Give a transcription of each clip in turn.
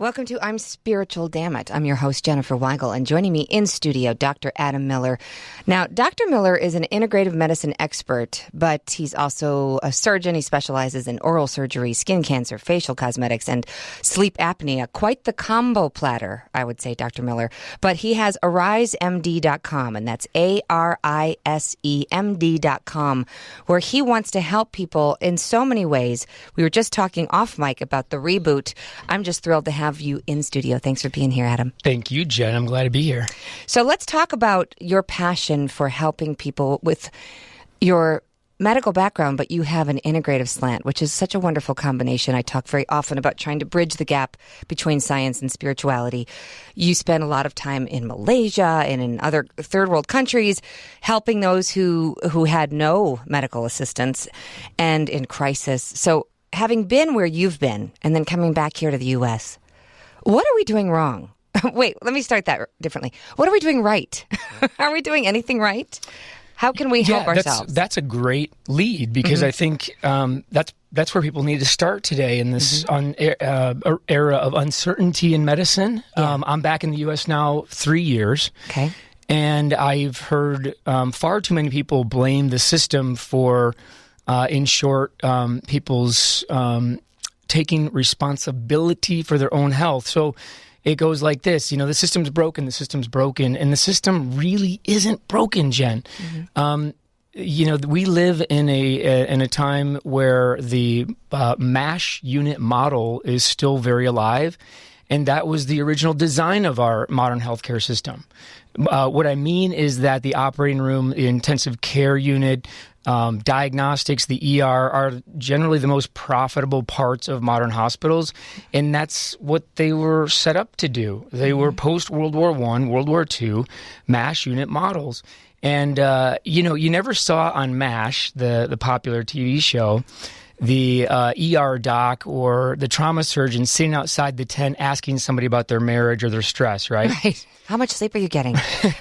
Welcome to I'm Spiritual, Dammit. I'm your host, Jenniffer Weigel, and joining me in studio, Dr. Adam Miller. Now, Dr. Miller is an integrative medicine expert, but he's also a surgeon. He specializes in oral surgery, skin cancer, facial cosmetics, and sleep apnea. Quite the combo platter, I would say, Dr. Miller. But he has arisemd.com, and that's ARISEMD.com, where he wants to help people in so many ways. We were just talking off mic about the reboot. I'm just thrilled to have you in studio. Thanks for being here, Adam. Thank you, Jen. I'm glad to be here. So let's talk about your passion for helping people with your medical background, but you have an integrative slant, which is such a wonderful combination. I talk very often about trying to bridge the gap between science and spirituality. You spend a lot of time in Malaysia and in other third world countries helping those who had no medical assistance and in crisis. So having been where you've been and then coming back here to the U.S., what are we doing wrong? Wait, let me start that differently. What are we doing right? Are we doing anything right? How can we help ourselves? That's a great lead because I think that's where people need to start today in this era of uncertainty in medicine. Yeah. I'm back in the U.S. now 3 years. Okay. And I've heard far too many people blame the system for, in short, people's taking responsibility for their own health. So it goes like this, the system's broken, and the system really isn't broken, Jen. We live in a time where the MASH unit model is still very alive, and that was the original design of our modern healthcare system. What I mean is that the operating room, the intensive care unit, diagnostics, the ER are generally the most profitable parts of modern hospitals, and that's what they were set up to do. They were post-World War I, World War II, MASH unit models. And, you never saw on MASH, the popular TV show, the ER doc or the trauma surgeon sitting outside the tent asking somebody about their marriage or their stress, right? Right. How much sleep are you getting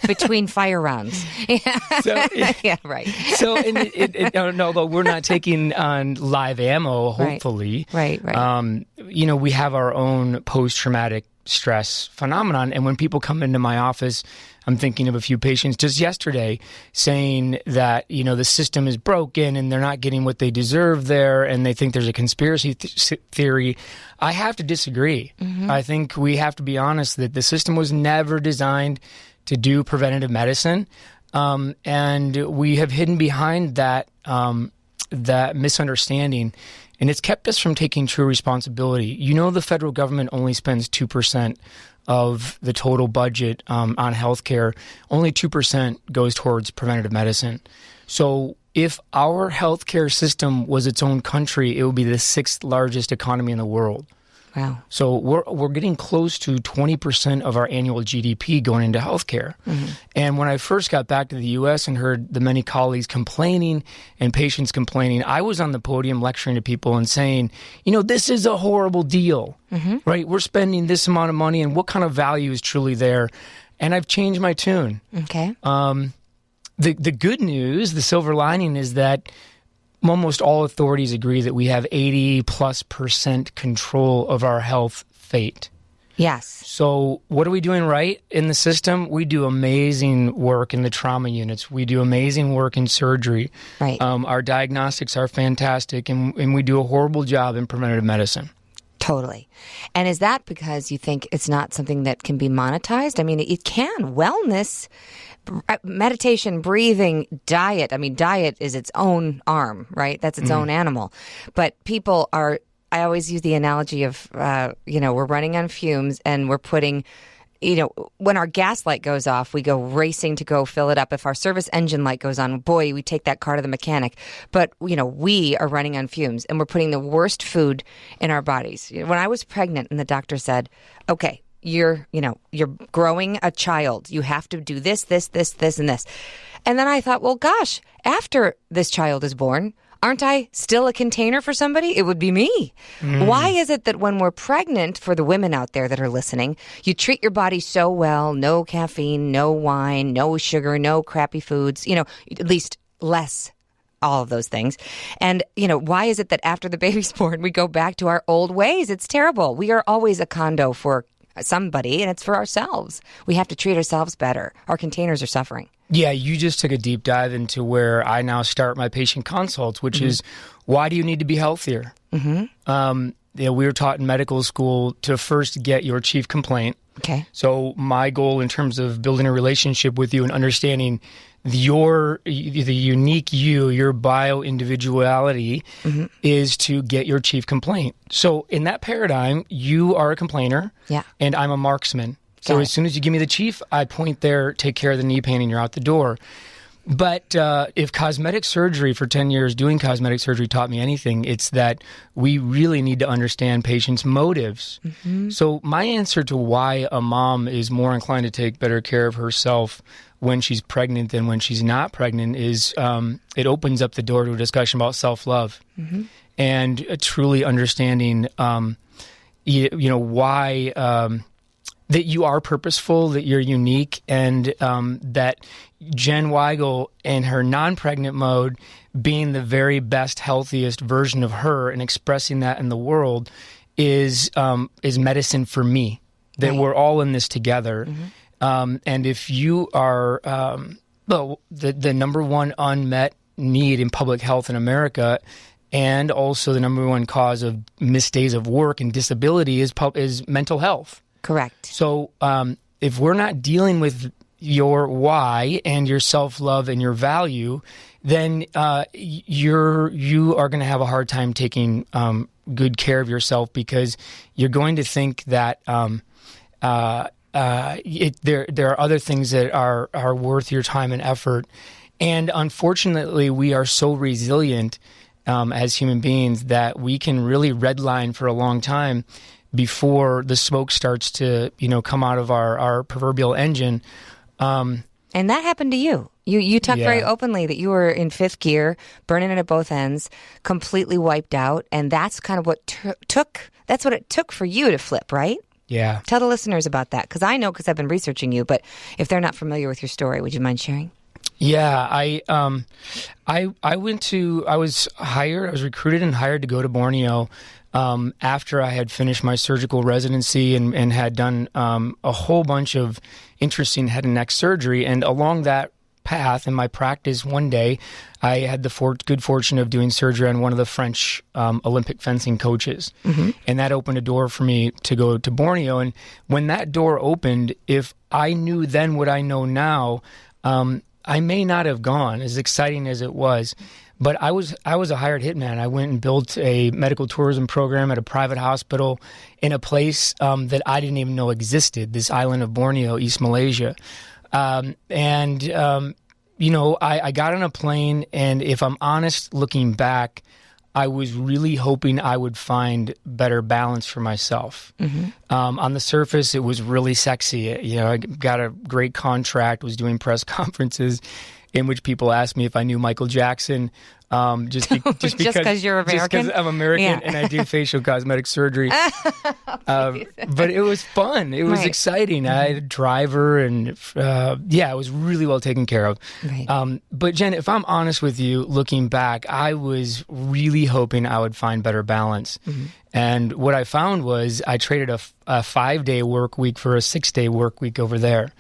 between fire rounds? Yeah, right. So, although we're not taking on live ammo, hopefully. Right. We have our own post-traumatic stress phenomenon. And when people come into my office, I'm thinking of a few patients just yesterday saying that, the system is broken and they're not getting what they deserve there and they think there's a conspiracy theory. I have to disagree. I think we have to be honest that the system was never designed to do preventative medicine. And we have hidden behind that misunderstanding. And it's kept us from taking true responsibility. The federal government only spends 2% of the total budget on healthcare. Only 2% goes towards preventative medicine. So if our healthcare system was its own country, it would be the 6th largest economy in the world. Wow. So we're getting close to 20% of our annual GDP going into healthcare. And when I first got back to the U.S. and heard the many colleagues complaining and patients complaining, I was on the podium lecturing to people and saying, this is a horrible deal, right? We're spending this amount of money and what kind of value is truly there? And I've changed my tune. Okay. The good news, the silver lining is that almost all authorities agree that we have 80+% control of our health fate. Yes. So what are we doing right in the system? We do amazing work in the trauma units. We do amazing work in surgery. Right. Our diagnostics are fantastic, and we do a horrible job in preventative medicine. Totally. And is that because you think it's not something that can be monetized? I mean, it can. Wellness, meditation, breathing, diet. I mean, diet is its own arm, right? That's its own animal. But people are, I always use the analogy of, we're running on fumes and we're putting, when our gas light goes off, we go racing to go fill it up. If our service engine light goes on, boy, we take that car to the mechanic. But, we are running on fumes and we're putting the worst food in our bodies. When I was pregnant and the doctor said, okay, you're growing a child. You have to do this, this, and this. And then I thought, well, gosh, after this child is born, aren't I still a container for somebody? It would be me. Why is it that when we're pregnant, for the women out there that are listening, you treat your body so well, no caffeine, no wine, no sugar, no crappy foods, at least less all of those things. And, why is it that after the baby's born, we go back to our old ways? It's terrible. We are always a condo for somebody, and it's for ourselves. We have to treat ourselves better. Our containers are suffering. Yeah, you just took a deep dive into where I now start my patient consults, which is, why do you need to be healthier? We were taught in medical school to first get your chief complaint. Okay. So my goal in terms of building a relationship with you and understanding the unique you, your bio-individuality, is to get your chief complaint. So in that paradigm, you are a complainer, and I'm a marksman. So as soon as you give me the chief, I point there, take care of the knee pain, and you're out the door. But if cosmetic surgery for 10 years, doing cosmetic surgery taught me anything, it's that we really need to understand patients' motives. So my answer to why a mom is more inclined to take better care of herself when she's pregnant than when she's not pregnant is it opens up the door to a discussion about self-love and truly understanding, why that you are purposeful, that you're unique, and that Jen Weigel in her non-pregnant mode being the very best, healthiest version of her and expressing that in the world is medicine for me, that we're all in this together. And if you are the number one unmet need in public health in America, and also the number one cause of missed days of work and disability is mental health. Correct. So if we're not dealing with your why and your self-love and your value, then you are going to have a hard time taking good care of yourself, because you're going to think that there are other things that are worth your time and effort. And unfortunately, we are so resilient as human beings that we can really redline for a long time before the smoke starts to, come out of our proverbial engine. And that happened to you. You talked very openly that you were in fifth gear, burning it at both ends, completely wiped out. And that's kind of what that's what it took for you to flip, right? Yeah. Tell the listeners about that, because I know, because I've been researching you, but if they're not familiar with your story, would you mind sharing? Yeah, I was recruited and hired to go to Borneo after I had finished my surgical residency and had done a whole bunch of interesting head and neck surgery. And along that path in my practice, one day I had the good fortune of doing surgery on one of the French Olympic fencing coaches. And that opened a door for me to go to Borneo. And when that door opened, if I knew then what I know now, I may not have gone, as exciting as it was. But I was a hired hitman. I went and built a medical tourism program at a private hospital in a place that I didn't even know existed, this island of Borneo, East Malaysia. I got on a plane, and if I'm honest, looking back, I was really hoping I would find better balance for myself. On the surface, it was really sexy. I got a great contract, was doing press conferences in which people asked me if I knew Michael Jackson. Just because you're American? Just because I'm American and I do facial cosmetic surgery. But it was fun. It was exciting. I had a driver, and it was really well taken care of. But Jen, if I'm honest with you, looking back, I was really hoping I would find better balance. And what I found was I traded a 5-day work week for a 6-day work week over there.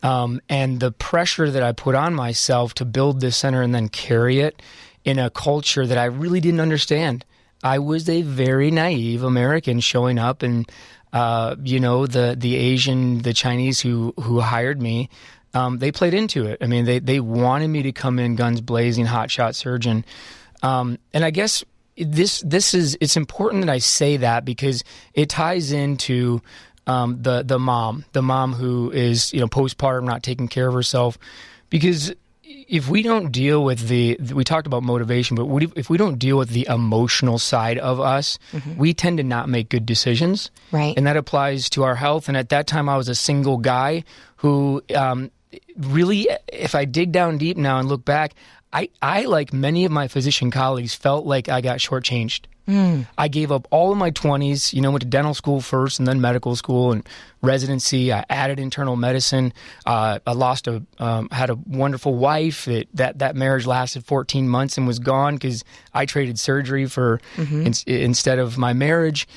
And the pressure that I put on myself to build this center and then carry it in a culture that I really didn't understand. I was a very naive American showing up, and the Asian, the Chinese who hired me, they played into it. I mean, they wanted me to come in guns blazing, hotshot surgeon. And I guess it's important that I say that, because it ties into the mom who is postpartum, not taking care of herself. Because if we don't deal with we talked about motivation, but if we don't deal with the emotional side of us, we tend to not make good decisions. Right. And that applies to our health. And at that time, I was a single guy who really, if I dig down deep now and look back, I like many of my physician colleagues, felt like I got shortchanged. I gave up all of my 20s, went to dental school first and then medical school and residency. I added internal medicine. I had a wonderful wife. That marriage lasted 14 months and was gone because I traded surgery for instead of my marriage.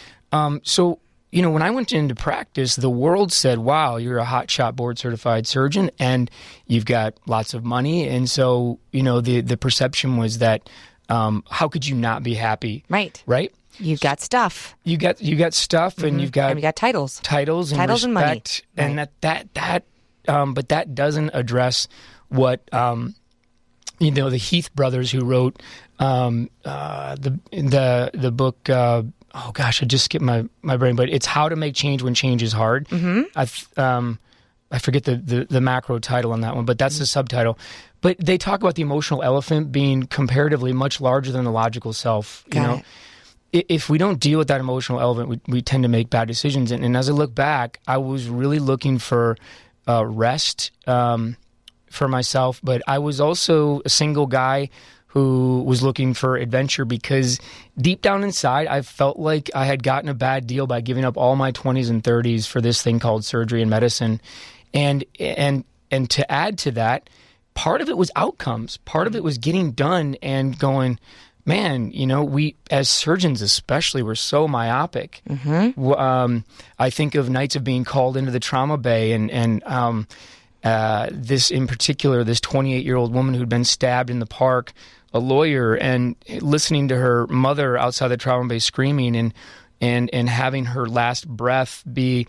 So when I went into practice, the world said, wow, you're a hotshot board certified surgeon and you've got lots of money. And so, the perception was that, how could you not be happy? Right. Right? You've got stuff. You got stuff and you've got titles. Titles and respect. Money. And right. but that doesn't address what, the Heath brothers who wrote, the book, oh gosh, I just skipped my brain, but it's How to Make Change When Change is Hard. I forget the macro title on that one, but that's the subtitle. But they talk about the emotional elephant being comparatively much larger than the logical self. If we don't deal with that emotional elephant, we tend to make bad decisions. And as I look back, I was really looking for rest for myself, but I was also a single guy who was looking for adventure because deep down inside, I felt like I had gotten a bad deal by giving up all my 20s and 30s for this thing called surgery and medicine. And to add to that, part of it was outcomes. Part of it was getting done and going, man, we as surgeons especially, we're so myopic. I think of nights of being called into the trauma bay and this in particular, this 28-year-old woman who'd been stabbed in the park, a lawyer, and listening to her mother outside the trauma bay screaming and having her last breath be,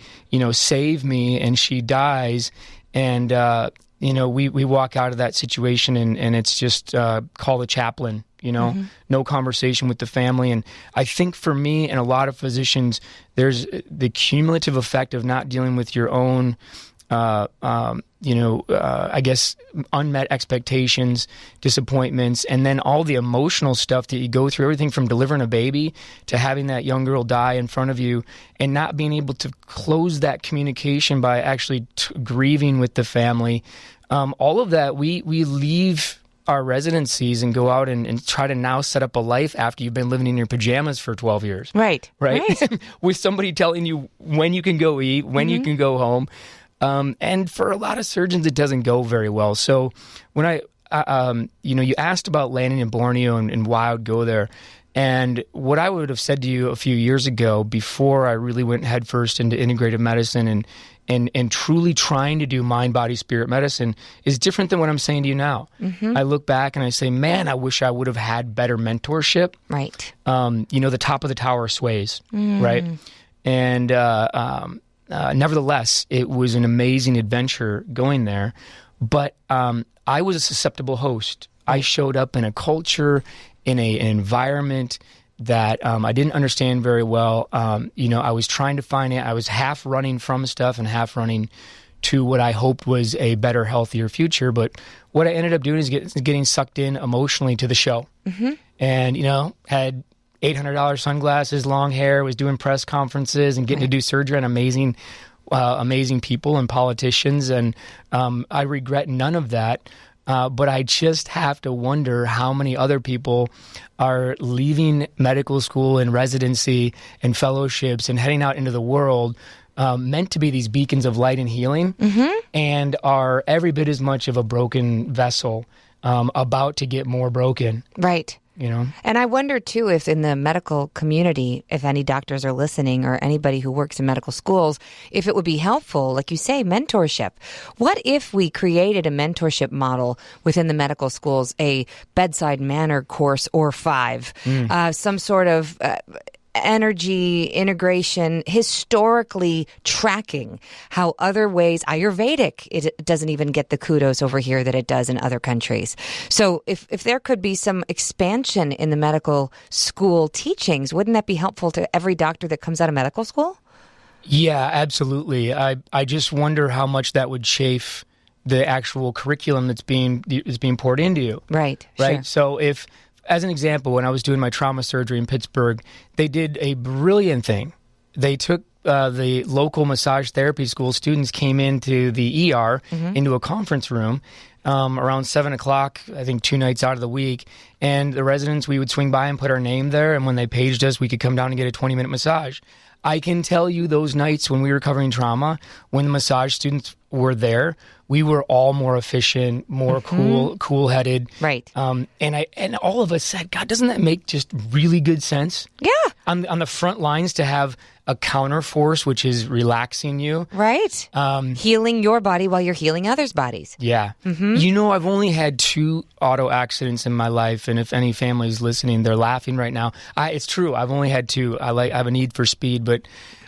save me, and she dies. And, we walk out of that situation and it's just call the chaplain, no conversation with the family. And I think for me and a lot of physicians, there's the cumulative effect of not dealing with your own I guess unmet expectations, disappointments, and then all the emotional stuff that you go through, everything from delivering a baby to having that young girl die in front of you and not being able to close that communication by actually grieving with the family. All of that, we leave our residencies and go out and try to now set up a life after you've been living in your pajamas for 12 years. Right. With somebody telling you when you can go eat, when you can go home. And for a lot of surgeons, it doesn't go very well. So when you asked about landing in Borneo and why I would go there, and what I would have said to you a few years ago before I really went headfirst into integrative medicine and truly trying to do mind, body, spirit medicine is different than what I'm saying to you now. I look back and I say, man, I wish I would have had better mentorship. Right. The top of the tower sways, right? And nevertheless, it was an amazing adventure going there. But I was a susceptible host. I showed up in a culture, in an environment that I didn't understand very well. I was trying to find it. I was half running from stuff and half running to what I hoped was a better, healthier future. But what I ended up doing is getting sucked in emotionally to the show. And, had $800 sunglasses, long hair, was doing press conferences and getting to do surgery on amazing people and politicians. And I regret none of that. But I just have to wonder how many other people are leaving medical school and residency and fellowships and heading out into the world meant to be these beacons of light and healing and are every bit as much of a broken vessel about to get more broken. Right. And I wonder, too, if in the medical community, if any doctors are listening or anybody who works in medical schools, if it would be helpful, like you say, mentorship. What if we created a mentorship model within the medical schools, a bedside manner course or 5, some sort of energy integration, historically tracking how other ways, Ayurvedic, it doesn't even get the kudos over here that it does in other countries. So if there could be some expansion in the medical school teachings, wouldn't that be helpful to every doctor that comes out of medical school? Yeah, absolutely. I just wonder how much that would chafe the actual curriculum that's being poured into you. Right. Sure. So as an example, when I was doing my trauma surgery in Pittsburgh, they did a brilliant thing. They took the local massage therapy school, students came into the ER, into a conference room, around 7 o'clock, I think 2 nights out of the week. And the residents, we would swing by and put our name there. And when they paged us, we could come down and get a 20-minute massage. I can tell you those nights when we were covering trauma, when the massage students were there, we were all more efficient, more cool-headed. Right. And all of us said, God, doesn't that make just really good sense? Yeah. On the front lines to have a counter force, which is relaxing you. Right. Healing your body while you're healing others' bodies. Yeah. You know, I've only had 2 auto accidents in my life, and if any family's listening, they're laughing right now. It's true. I've only had 2. I have a need for speed, but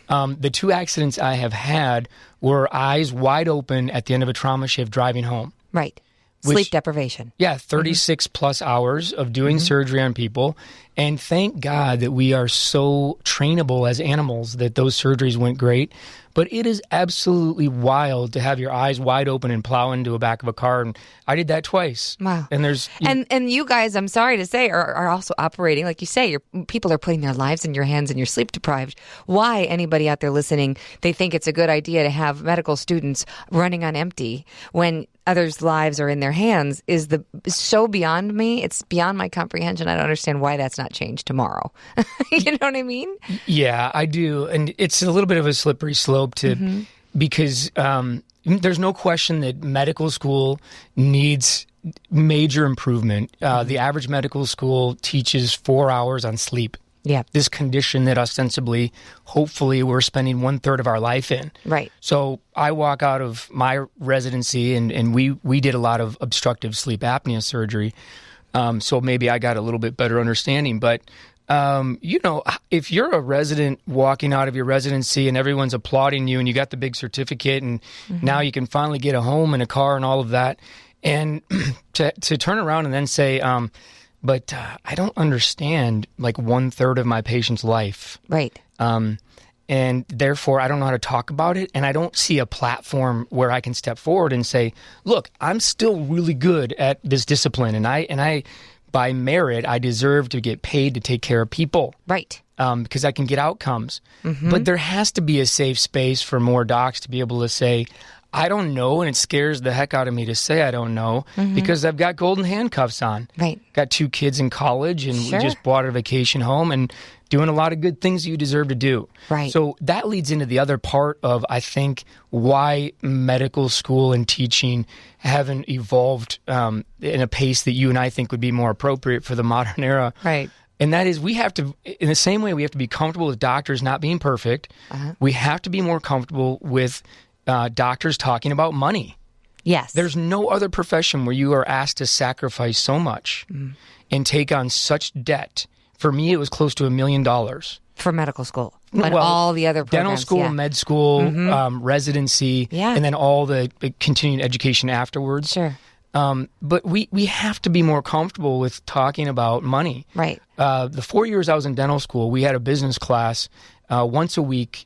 the 2 accidents I have had were eyes wide open at the end of a trauma shift driving home. Right. Sleep deprivation. Yeah, 36 plus hours of doing surgery on people. And thank God that we are so trainable as animals that those surgeries went great. But it is absolutely wild to have your eyes wide open and plow into the back of a car. And I did that twice. Wow. And there's... And you guys, I'm sorry to say, are also operating, like you say, people are putting their lives in your hands and you're sleep deprived. Why, anybody out there listening, they think it's a good idea to have medical students running on empty when others' lives are in their hands is so beyond me. It's beyond my comprehension. I don't understand why that's not changed tomorrow. You know what I mean? Yeah, I do. And it's a little bit of a slippery slope to because there's no question that medical school needs major improvement. The average medical school teaches 4 hours on sleep. Yeah. This condition that ostensibly, hopefully, we're spending 1/3 of our life in. Right. So I walk out of my residency, and we did a lot of obstructive sleep apnea surgery. So maybe I got a little bit better understanding. But, you know, if you're a resident walking out of your residency and everyone's applauding you and you got the big certificate and now you can finally get a home and a car and all of that, and to turn around and then say, but I don't understand like 1/3 of my patient's life. Right. And therefore, I don't know how to talk about it. And I don't see a platform where I can step forward and say, look, I'm still really good at this discipline. And I by merit, I deserve to get paid to take care of people. Right. Because I can get outcomes. But there has to be a safe space for more docs to be able to say, I don't know, and it scares the heck out of me to say I don't know because I've got golden handcuffs on. Right. Got 2 kids in college, and we just bought a vacation home and doing a lot of good things you deserve to do. Right. So that leads into the other part of, I think, why medical school and teaching haven't evolved in a pace that you and I think would be more appropriate for the modern era. Right. And that is, we have to, in the same way we have to be comfortable with doctors not being perfect, we have to be more comfortable with doctors talking about money. Yes. There's no other profession where you are asked to sacrifice so much and take on such debt. For me, it was close to $1 million. For medical school. And all the other programs. Dental school, med school, residency, and then all the continuing education afterwards. Sure. But we have to be more comfortable with talking about money. Right. The 4 years I was in dental school, we had a business class once a week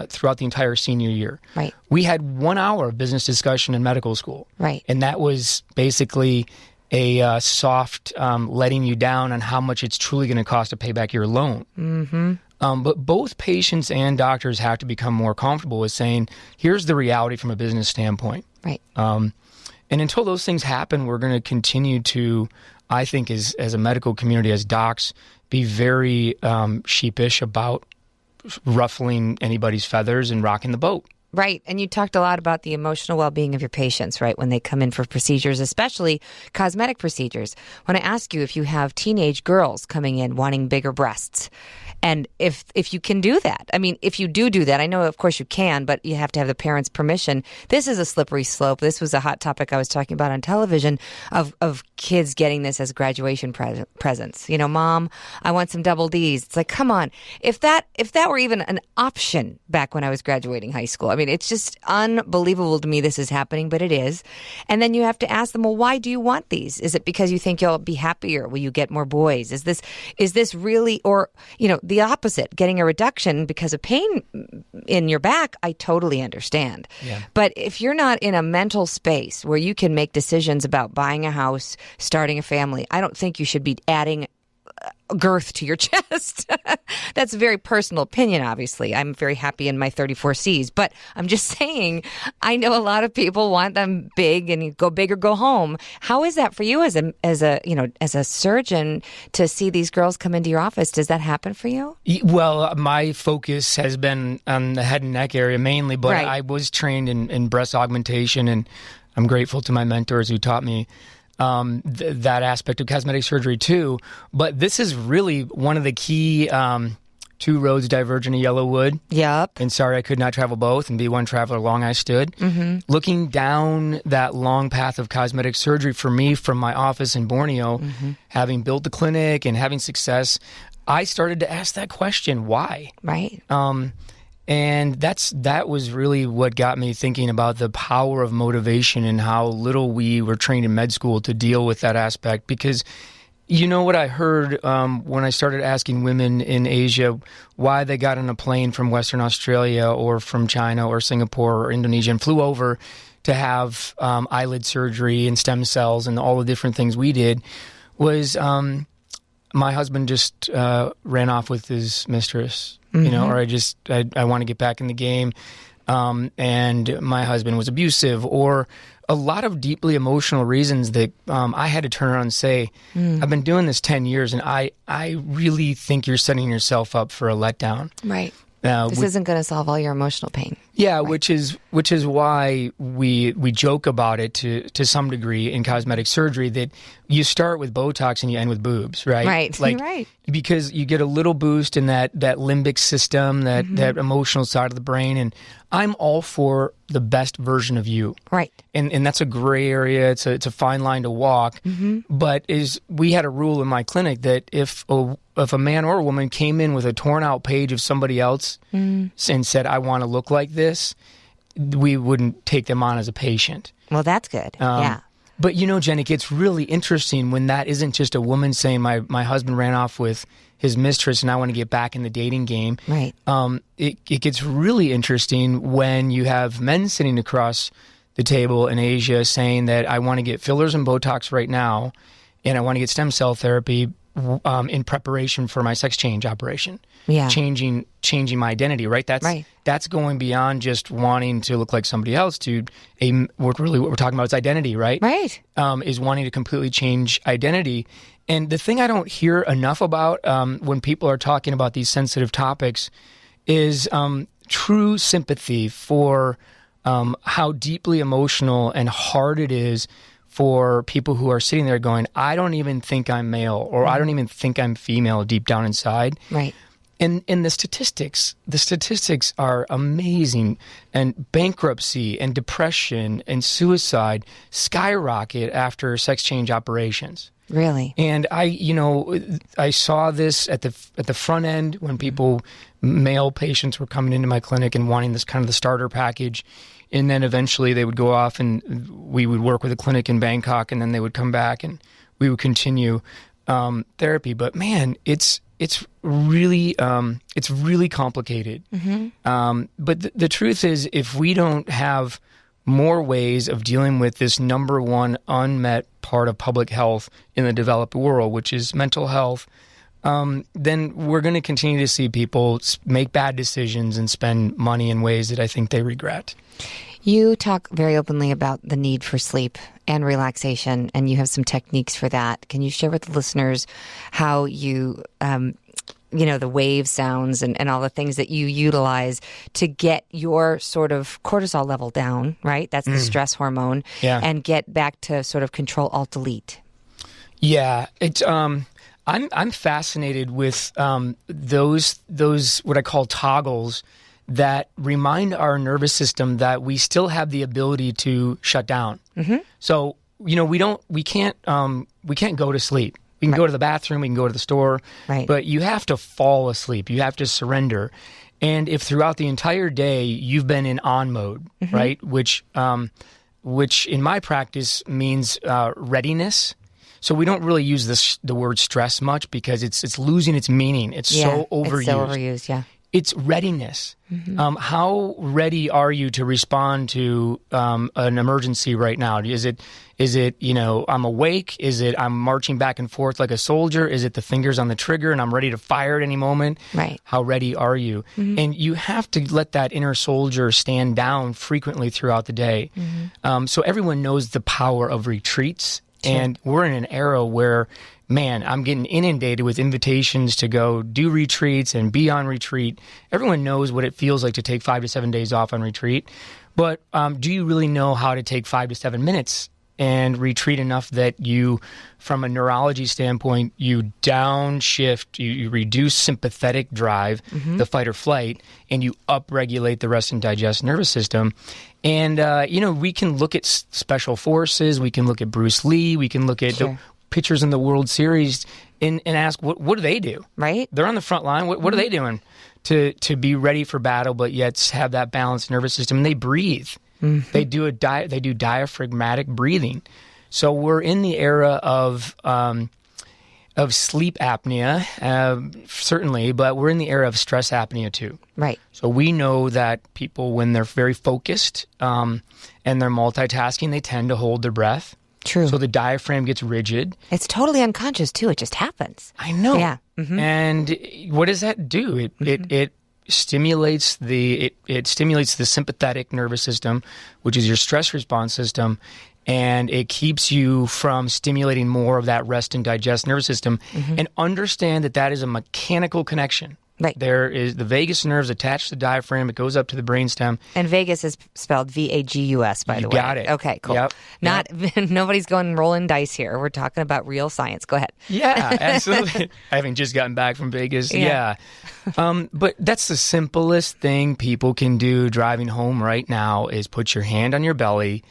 throughout the entire senior year. Right. We had 1 hour of business discussion in medical school. Right. And that was basically a soft letting you down on how much it's truly going to cost to pay back your loan. But both patients and doctors have to become more comfortable with saying, here's the reality from a business standpoint. Right. And until those things happen, we're going to continue to, I think, as a medical community, as docs, be very sheepish about ruffling anybody's feathers and rocking the boat. Right. And you talked a lot about the emotional well-being of your patients, right, when they come in for procedures, especially cosmetic procedures. When I ask you if you have teenage girls coming in wanting bigger breasts, and if you can do that. I mean, if you do that, I know, of course, you can, but you have to have the parents' permission. This is a slippery slope. This was a hot topic I was talking about on television of kids getting this as graduation presents. You know, Mom, I want some double Ds. It's like, come on. If that were even an option back when I was graduating high school, I mean, it's just unbelievable to me this is happening, but it is. And then you have to ask them, well, why do you want these? Is it because you think you'll be happier? Will you get more boys? Is this really, or, you know, the opposite, getting a reduction because of pain in your back? I totally understand. Yeah. But if you're not in a mental space where you can make decisions about buying a house, starting a family, I don't think you should be adding girth to your chest. That's a very personal opinion, obviously. I'm very happy in my 34Cs, but I'm just saying, I know a lot of people want them big and you go big or go home. How is that for you as a surgeon to see these girls come into your office? Does that happen for you? Well, my focus has been on the head and neck area mainly, but Right. I was trained in breast augmentation, and I'm grateful to my mentors who taught me that aspect of cosmetic surgery too. But this is really one of the key two roads diverging to Yellowwood. Yep. And sorry I could not travel both and be one traveler long I stood. Looking down that long path of cosmetic surgery for me from my office in Borneo, having built the clinic and having success, I started to ask that question, why? Right. And that was really what got me thinking about the power of motivation and how little we were trained in med school to deal with that aspect. Because you know what I heard when I started asking women in Asia why they got on a plane from Western Australia or from China or Singapore or Indonesia and flew over to have eyelid surgery and stem cells and all the different things we did was my husband just ran off with his mistress. Or I want to get back in the game. And my husband was abusive, or a lot of deeply emotional reasons that I had to turn around and say, I've been doing this 10 years and I really think you're setting yourself up for a letdown. Right. This isn't going to solve all your emotional pain. Yeah, right. which is why we joke about it to some degree in cosmetic surgery, that you start with Botox and you end with boobs, right? Right. Right. Because you get a little boost in that limbic system, that emotional side of the brain, and I'm all for the best version of you. Right. And that's a gray area. It's a fine line to walk. But we had a rule in my clinic that if a man or a woman came in with a torn out page of somebody else and said, I want to look like this, we wouldn't take them on as a patient. Well, that's good. Yeah. But Jen, it gets really interesting when that isn't just a woman saying, my husband ran off with his mistress and I want to get back in the dating game. Right. It gets really interesting when you have men sitting across the table in Asia saying that I want to get fillers and Botox right now and I want to get stem cell therapy in preparation for my sex change operation. Yeah. Changing my identity, right? That's going beyond just wanting to look like somebody else to what we're talking about is identity, right? Right. Is wanting to completely change identity. And the thing I don't hear enough about when people are talking about these sensitive topics is true sympathy for how deeply emotional and hard it is for people who are sitting there going, I don't even think I'm male, or I don't even think I'm female deep down inside. Right. And the statistics are amazing. And bankruptcy and depression and suicide skyrocket after sex change operations. Really? And I saw this at the front end when male patients were coming into my clinic and wanting this kind of the starter package. And then eventually they would go off and we would work with a clinic in Bangkok, and then they would come back and we would continue therapy. But man, it's really complicated. But the truth is, if we don't have more ways of dealing with this number one unmet part of public health in the developed world, which is mental health, then we're going to continue to see people make bad decisions and spend money in ways that I think they regret. You talk very openly about the need for sleep and relaxation, and you have some techniques for that. Can you share with the listeners how you, the wave sounds and all the things that you utilize to get your sort of cortisol level down, right? That's the stress hormone, and get back to sort of control alt delete. Yeah, it's I'm fascinated with those what I call toggles that remind our nervous system that we still have the ability to shut down. So we can't go to sleep. We can go to the bathroom, we can go to the store, but you have to fall asleep. You have to surrender. And if throughout the entire day you've been in on mode, right, which in my practice means readiness. So we don't really use the word stress much because it's losing its meaning. It's so overused. It's so overused, yeah. It's readiness. How ready are you to respond to an emergency right now? Is it, I'm awake? Is it I'm marching back and forth like a soldier? Is it the fingers on the trigger and I'm ready to fire at any moment? Right. How ready are you? And you have to let that inner soldier stand down frequently throughout the day. So everyone knows the power of retreats. Sure. And we're in an era where, man, I'm getting inundated with invitations to go do retreats and be on retreat. Everyone knows what it feels like to take 5 to 7 days off on retreat. But do you really know how to take 5 to 7 minutes and retreat enough that you, from a neurology standpoint, you downshift, you reduce sympathetic drive, the fight or flight, and you upregulate the rest and digest nervous system? And, we can look at special forces. We can look at Bruce Lee. We can look at the pitchers in the World Series and ask, what do they do? Right. They're on the front line. What are they doing to be ready for battle, but yet have that balanced nervous system? And they breathe. They do diaphragmatic breathing. So we're in the era of sleep apnea, certainly, but we're in the era of stress apnea too. Right. So we know that people, when they're very focused and they're multitasking, they tend to hold their breath. True. So the diaphragm gets rigid. It's totally unconscious too. It just happens. I know. Yeah. And what does that do? It stimulates the sympathetic nervous system, which is your stress response system, and it keeps you from stimulating more of that rest and digest nervous system. And understand that is a mechanical connection. Right. There is the vagus nerves attached to the diaphragm. It goes up to the brainstem. And vagus is spelled Vagus, by the way. You got it. Okay, cool. Yep. Nobody's going rolling dice here. We're talking about real science. Go ahead. Yeah, absolutely. Having just gotten back from Vegas. Yeah. But that's the simplest thing people can do driving home right now is put your hand on your belly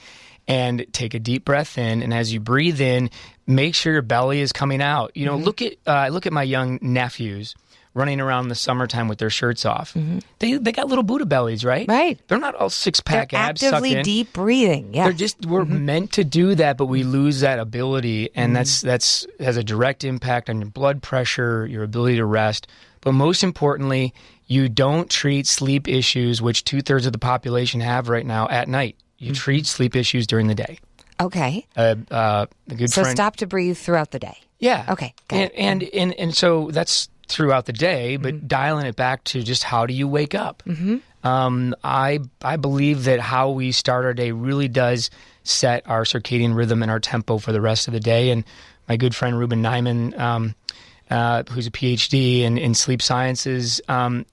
and take a deep breath in. And as you breathe in, make sure your belly is coming out. Look at my young nephews running around in the summertime with their shirts off. They got little Buddha bellies, right? Right. They're not all six-pack abs sucked actively in. deep breathing. Yeah. We're meant to do that, but we lose that ability, and that's has a direct impact on your blood pressure, your ability to rest. But most importantly, you don't treat sleep issues, which 2/3 of the population have right now, at night. You treat sleep issues during the day. Okay. A good So friend. stop to breathe throughout the day. Yeah. Okay. Got it. And so that's throughout the day, but dialing it back to just how do you wake up? I believe that how we start our day really does set our circadian rhythm and our tempo for the rest of the day. And my good friend Ruben Nyman, who's a PhD in sleep sciences,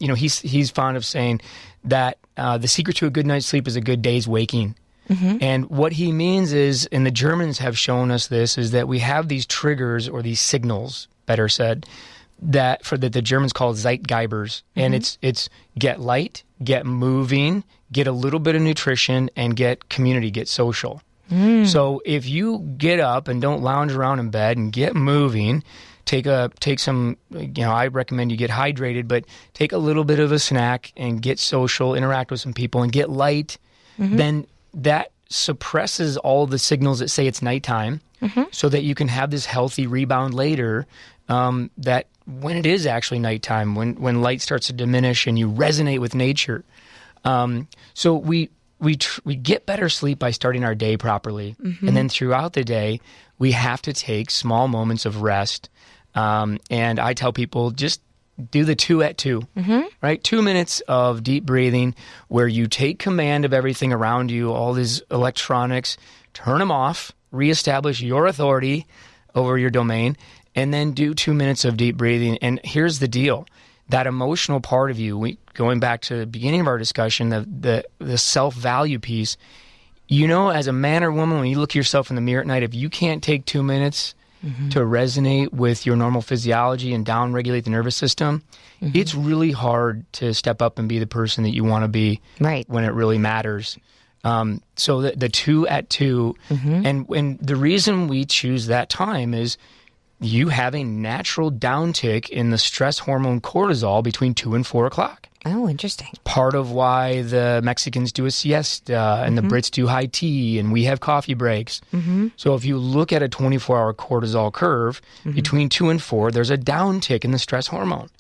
he's fond of saying that the secret to a good night's sleep is a good day's waking. And what he means is, and the Germans have shown us this, is that we have these triggers or these signals, better said, that the Germans call Zeitgeibers. And it's get light, get moving, get a little bit of nutrition, and get community, get social. So if you get up and don't lounge around in bed and get moving, take some, I recommend you get hydrated, but take a little bit of a snack and get social, interact with some people, and get light, then that suppresses all the signals that say it's nighttime, so that you can have this healthy rebound later, that when it is actually nighttime, when light starts to diminish and you resonate with nature. So we get better sleep by starting our day properly. And then throughout the day, we have to take small moments of rest. And I tell people, just do the 2 at 2, right? 2 minutes of deep breathing where you take command of everything around you, all these electronics, turn them off, reestablish your authority over your domain, and then do 2 minutes of deep breathing. And here's the deal. That emotional part of you, going back to the beginning of our discussion, the self-value piece, as a man or woman, when you look at yourself in the mirror at night, if you can't take 2 minutes to resonate with your normal physiology and down-regulate the nervous system, it's really hard to step up and be the person that you want to be when it really matters. So the 2 at 2, and the reason we choose that time is you have a natural downtick in the stress hormone cortisol between 2 and 4 o'clock. Oh, interesting. Part of why the Mexicans do a siesta and the Brits do high tea and we have coffee breaks. So if you look at a 24-hour cortisol curve, between 2 and 4, there's a downtick in the stress hormone.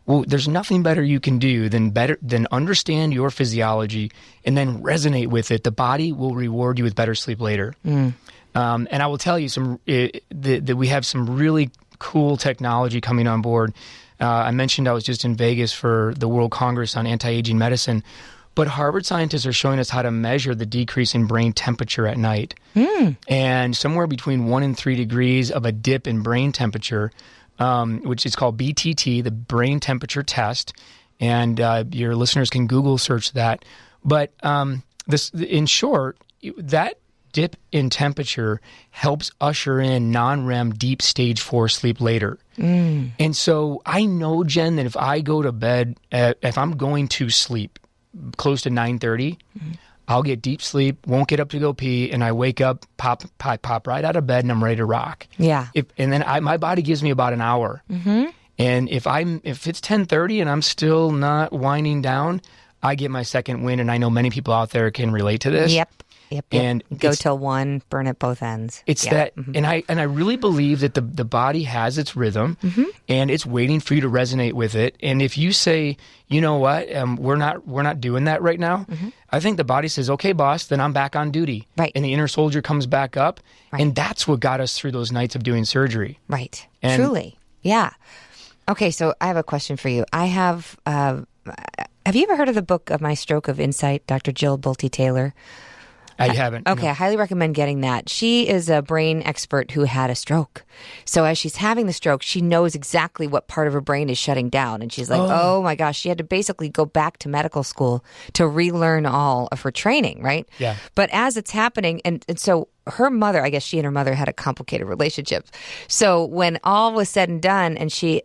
Well, there's nothing better you can do than understand your physiology and then resonate with it. The body will reward you with better sleep later. And I will tell you that we have some really cool technology coming on board. I mentioned I was just in Vegas for the World Congress on Anti-Aging Medicine, but Harvard scientists are showing us how to measure the decrease in brain temperature at night. And somewhere between 1 and 3 degrees of a dip in brain temperature, which is called BTT, the brain temperature test. And your listeners can Google search that. But in short, that dip in temperature helps usher in non-REM deep stage 4 sleep later. And so I know, Jen, that if I go to bed, if I'm going to sleep close to 9:30, I'll get deep sleep, won't get up to go pee, and I wake up, pop right out of bed, and I'm ready to rock. Yeah. And then my body gives me about an hour. And if it's 10:30 and I'm still not winding down, I get my second wind, and I know many people out there can relate to this. Yep. And go till 1, burn at both ends. It's that, and I really believe that the body has its rhythm, and it's waiting for you to resonate with it. And if you say, you know what, we're not doing that right now, I think the body says, okay, boss, then I'm back on duty. Right. And the inner soldier comes back up, and that's what got us through those nights of doing surgery. Right. And truly. Yeah. Okay, so I have a question for you. I have you ever heard of the book of My Stroke of Insight, Dr. Jill Bolte Taylor? I haven't. Okay, no. I highly recommend getting that. She is a brain expert who had a stroke. So as she's having the stroke, she knows exactly what part of her brain is shutting down. And she's like, oh my gosh, she had to basically go back to medical school to relearn all of her training, right? Yeah. But as it's happening, and so her mother, I guess she and her mother had a complicated relationship. So when all was said and done, and she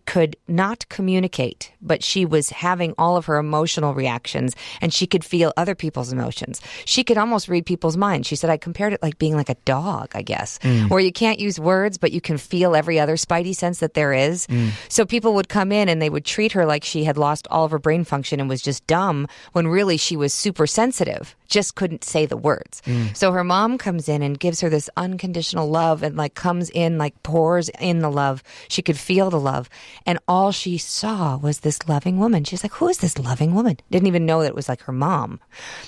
could not communicate, but she was having all of her emotional reactions, and she could feel other people's emotions. She could almost read people's minds. She said, I compared it like being like a dog, I guess, where you can't use words, but you can feel every other spidey sense that there is. So people would come in and they would treat her like she had lost all of her brain function and was just dumb, when really she was super sensitive, just couldn't say the words. So her mom comes in and gives her this unconditional love, and like comes in, like pours in the love. She could feel the love, and all she saw was this loving woman. She's like, who is this loving woman? Didn't even know that it was like her mom.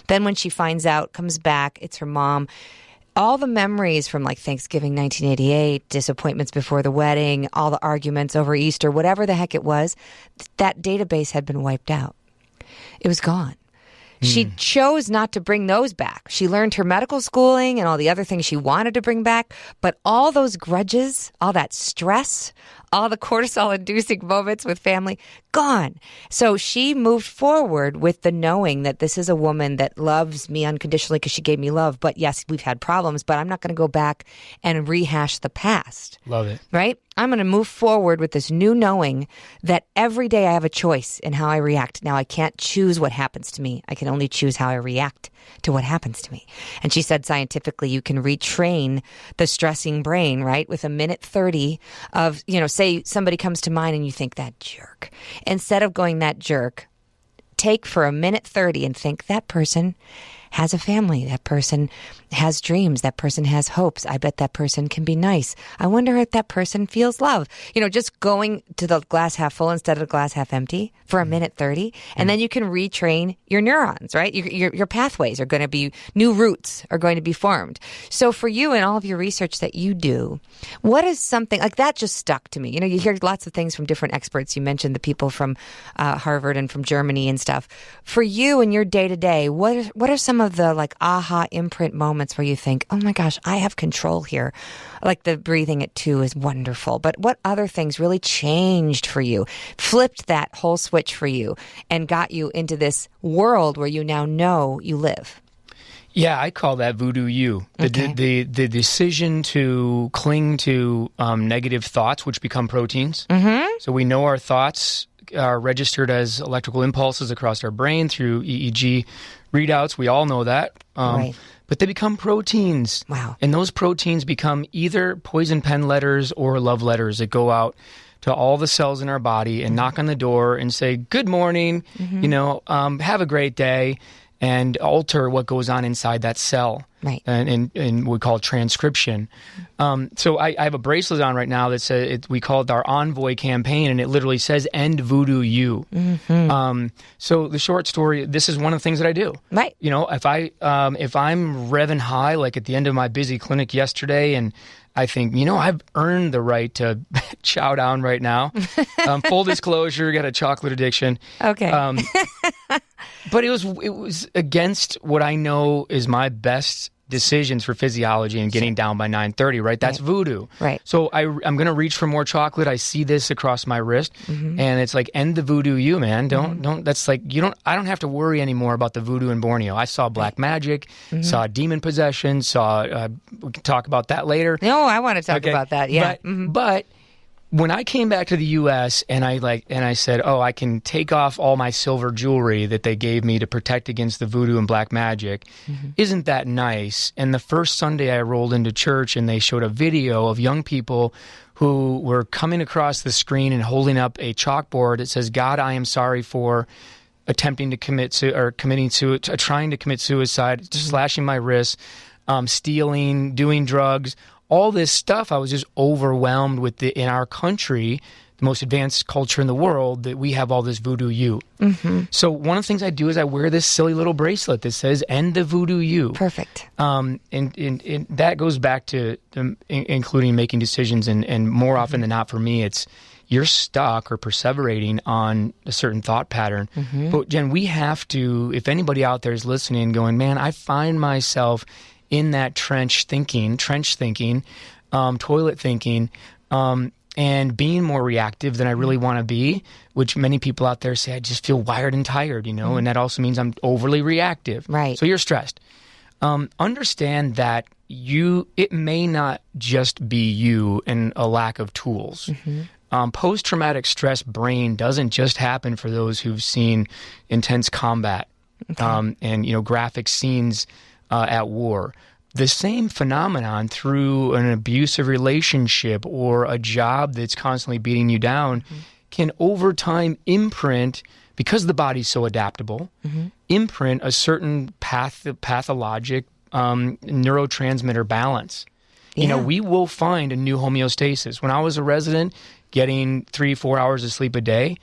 Then when she finds out, comes back, it's her mom. All the memories from like Thanksgiving 1988, disappointments before the wedding, all the arguments over Easter, whatever the heck it was, that database had been wiped out. It was gone. She chose not to bring those back. She learned her medical schooling and all the other things she wanted to bring back. But all those grudges, all that stress, all the cortisol-inducing moments with family, gone. So she moved forward with the knowing that this is a woman that loves me unconditionally because she gave me love. But yes, we've had problems, but I'm not going to go back and rehash the past. Love it. Right? I'm going to move forward with this new knowing that every day I have a choice in how I react. Now, I can't choose what happens to me. I can only choose how I react to what happens to me. And she said scientifically, you can retrain the stressing brain, right? With a minute 30 of, say somebody comes to mind and you think, that jerk. Instead of going, that jerk, take for a minute 30 and think, that person has a family. That person has dreams. That person has hopes. I bet that person can be nice. I wonder if that person feels love. Just going to the glass half full instead of the glass half empty for a minute 30. And then you can retrain your neurons, right? Your pathways are going to be, new roots are going to be formed. So for you and all of your research that you do, what is something like that just stuck to me? You hear lots of things from different experts. You mentioned the people from Harvard and from Germany and stuff. For you and your day to day, what are some of the like aha imprint moments where you think, oh my gosh, I have control here? Like the breathing at 2 is wonderful. But what other things really changed for you, flipped that whole switch for you, and got you into this world where you now know you live? Yeah, I call that voodoo you. The decision to cling to negative thoughts, which become proteins. So we know our thoughts are registered as electrical impulses across our brain through EEG readouts. We all know that. Right. But they become proteins. Wow. And those proteins become either poison pen letters or love letters that go out to all the cells in our body and knock on the door and say, good morning, have a great day. and alter what goes on inside that cell. Right. And we call it transcription. So I have a bracelet on right now that says, we call it our Envoy campaign, and it literally says, end voodoo you. So the short story, this is one of the things that I do. Right. You know, if I'm revving high, like at the end of my busy clinic yesterday, and I think, you know, I've earned the right to chow down right now. Full disclosure, got a chocolate addiction. Okay. But it was against what I know is my best decisions for physiology and getting down by 9:30, right? That's voodoo. Right. So I'm going to reach for more chocolate. I see this across my wrist, and it's like, end the voodoo you, man. Don't, that's like, I don't have to worry anymore about the voodoo in Borneo. I saw black magic, saw demon possession, we can talk about that later. No, I want to talk about that. Yeah. But when I came back to the U.S. and I said, oh, I can take off all my silver jewelry that they gave me to protect against the voodoo and black magic, isn't that nice? And the first Sunday I rolled into church and they showed a video of young people who were coming across the screen and holding up a chalkboard that says, God, I am sorry for attempting to trying to commit suicide, slashing my wrists, stealing, doing drugs. All this stuff, I was just overwhelmed with in our country, the most advanced culture in the world, that we have all this voodoo you. So one of the things I do is I wear this silly little bracelet that says, end the voodoo you. Perfect. And that goes back to including making decisions, and more often than not for me, it's you're stuck or perseverating on a certain thought pattern. But Jen, we have to, if anybody out there is listening going, man, I find myself in that trench thinking, toilet thinking, and being more reactive than I really want to be, which many people out there say, I just feel wired and tired, and that also means I'm overly reactive. Right. So you're stressed. Understand that it may not just be you and a lack of tools. Post-traumatic stress brain doesn't just happen for those who've seen intense combat and graphic scenes at war. The same phenomenon through an abusive relationship or a job that's constantly beating you down can over time imprint, because the body's so adaptable, imprint a certain pathologic neurotransmitter balance. Yeah. We will find a new homeostasis. When I was a resident, getting 3-4 hours of sleep a day,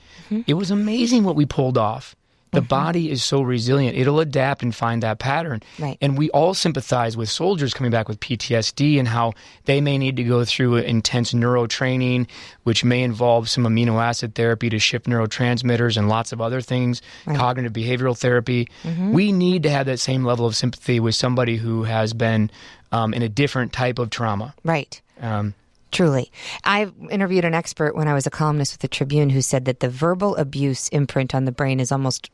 it was amazing what we pulled off. The body is so resilient. It'll adapt and find that pattern. Right. And we all sympathize with soldiers coming back with PTSD and how they may need to go through intense neurotraining, which may involve some amino acid therapy to shift neurotransmitters and lots of other things, cognitive behavioral therapy. We need to have that same level of sympathy with somebody who has been in a different type of trauma. Right. Truly. I interviewed an expert when I was a columnist with the Tribune who said that the verbal abuse imprint on the brain is almost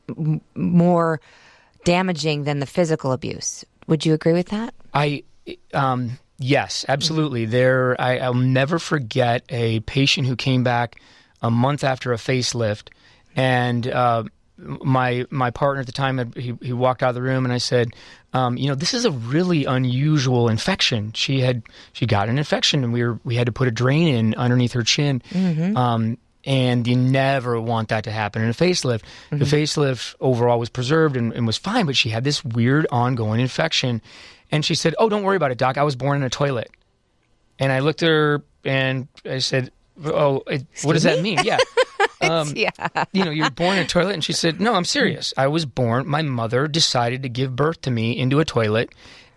more damaging than the physical abuse. Would you agree with that? Yes, absolutely. I'll never forget a patient who came back a month after a facelift, and my partner at the time, he walked out of the room, and I said, this is a really unusual infection. She got an infection, and we had to put a drain in underneath her chin. And you never want that to happen in a facelift. The facelift overall was preserved and was fine, but she had this weird ongoing infection. And she said, "Oh, don't worry about it, Doc. I was born in a toilet." And I looked at her and I said, "Oh, what does that mean?" Yeah. You're born in a toilet. And she said, "No, I'm serious. I was born. My mother decided to give birth to me into a toilet."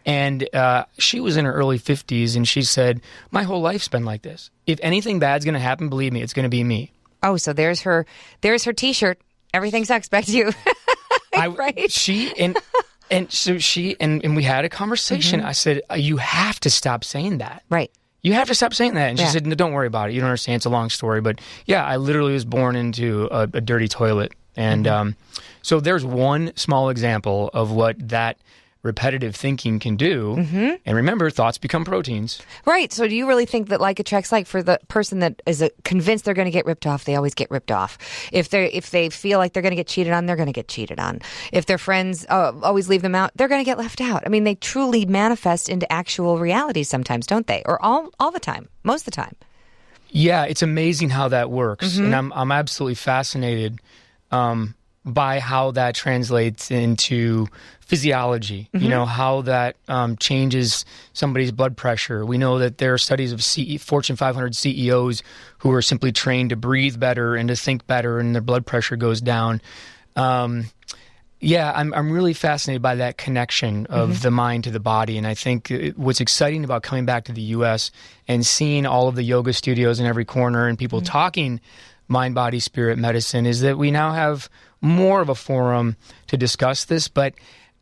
And she was in her early 50s, and she said, "My whole life's been like this. If anything bad's going to happen, believe me, it's going to be me." Oh, so there's her T-shirt. Everything sucks. Back to you. Right? And we had a conversation. I said, "You have to stop saying that." Right. You have to stop saying that. And she said, "No, don't worry about it. You don't understand. It's a long story." But yeah, I literally was born into a dirty toilet. And so there's one small example of what that repetitive thinking can do. And remember, thoughts become proteins. Right. So do you really think that like attracts like? For the person that is convinced they're going to get ripped off, they always get ripped off. If they feel like they're going to get cheated on, they're going to get cheated on. If their friends always leave them out, they're going to get left out. I mean, they truly manifest into actual reality sometimes, don't they? Or all the time, most of the time. Yeah, it's amazing how that works. And I'm absolutely fascinated by how that translates into physiology, how that changes somebody's blood pressure. We know that there are studies of Fortune 500 CEOs who are simply trained to breathe better and to think better, and their blood pressure goes down. I'm really fascinated by that connection of the mind to the body. And I think what's exciting about coming back to the U.S. and seeing all of the yoga studios in every corner and people talking mind, body, spirit medicine is that we now have more of a forum to discuss this. But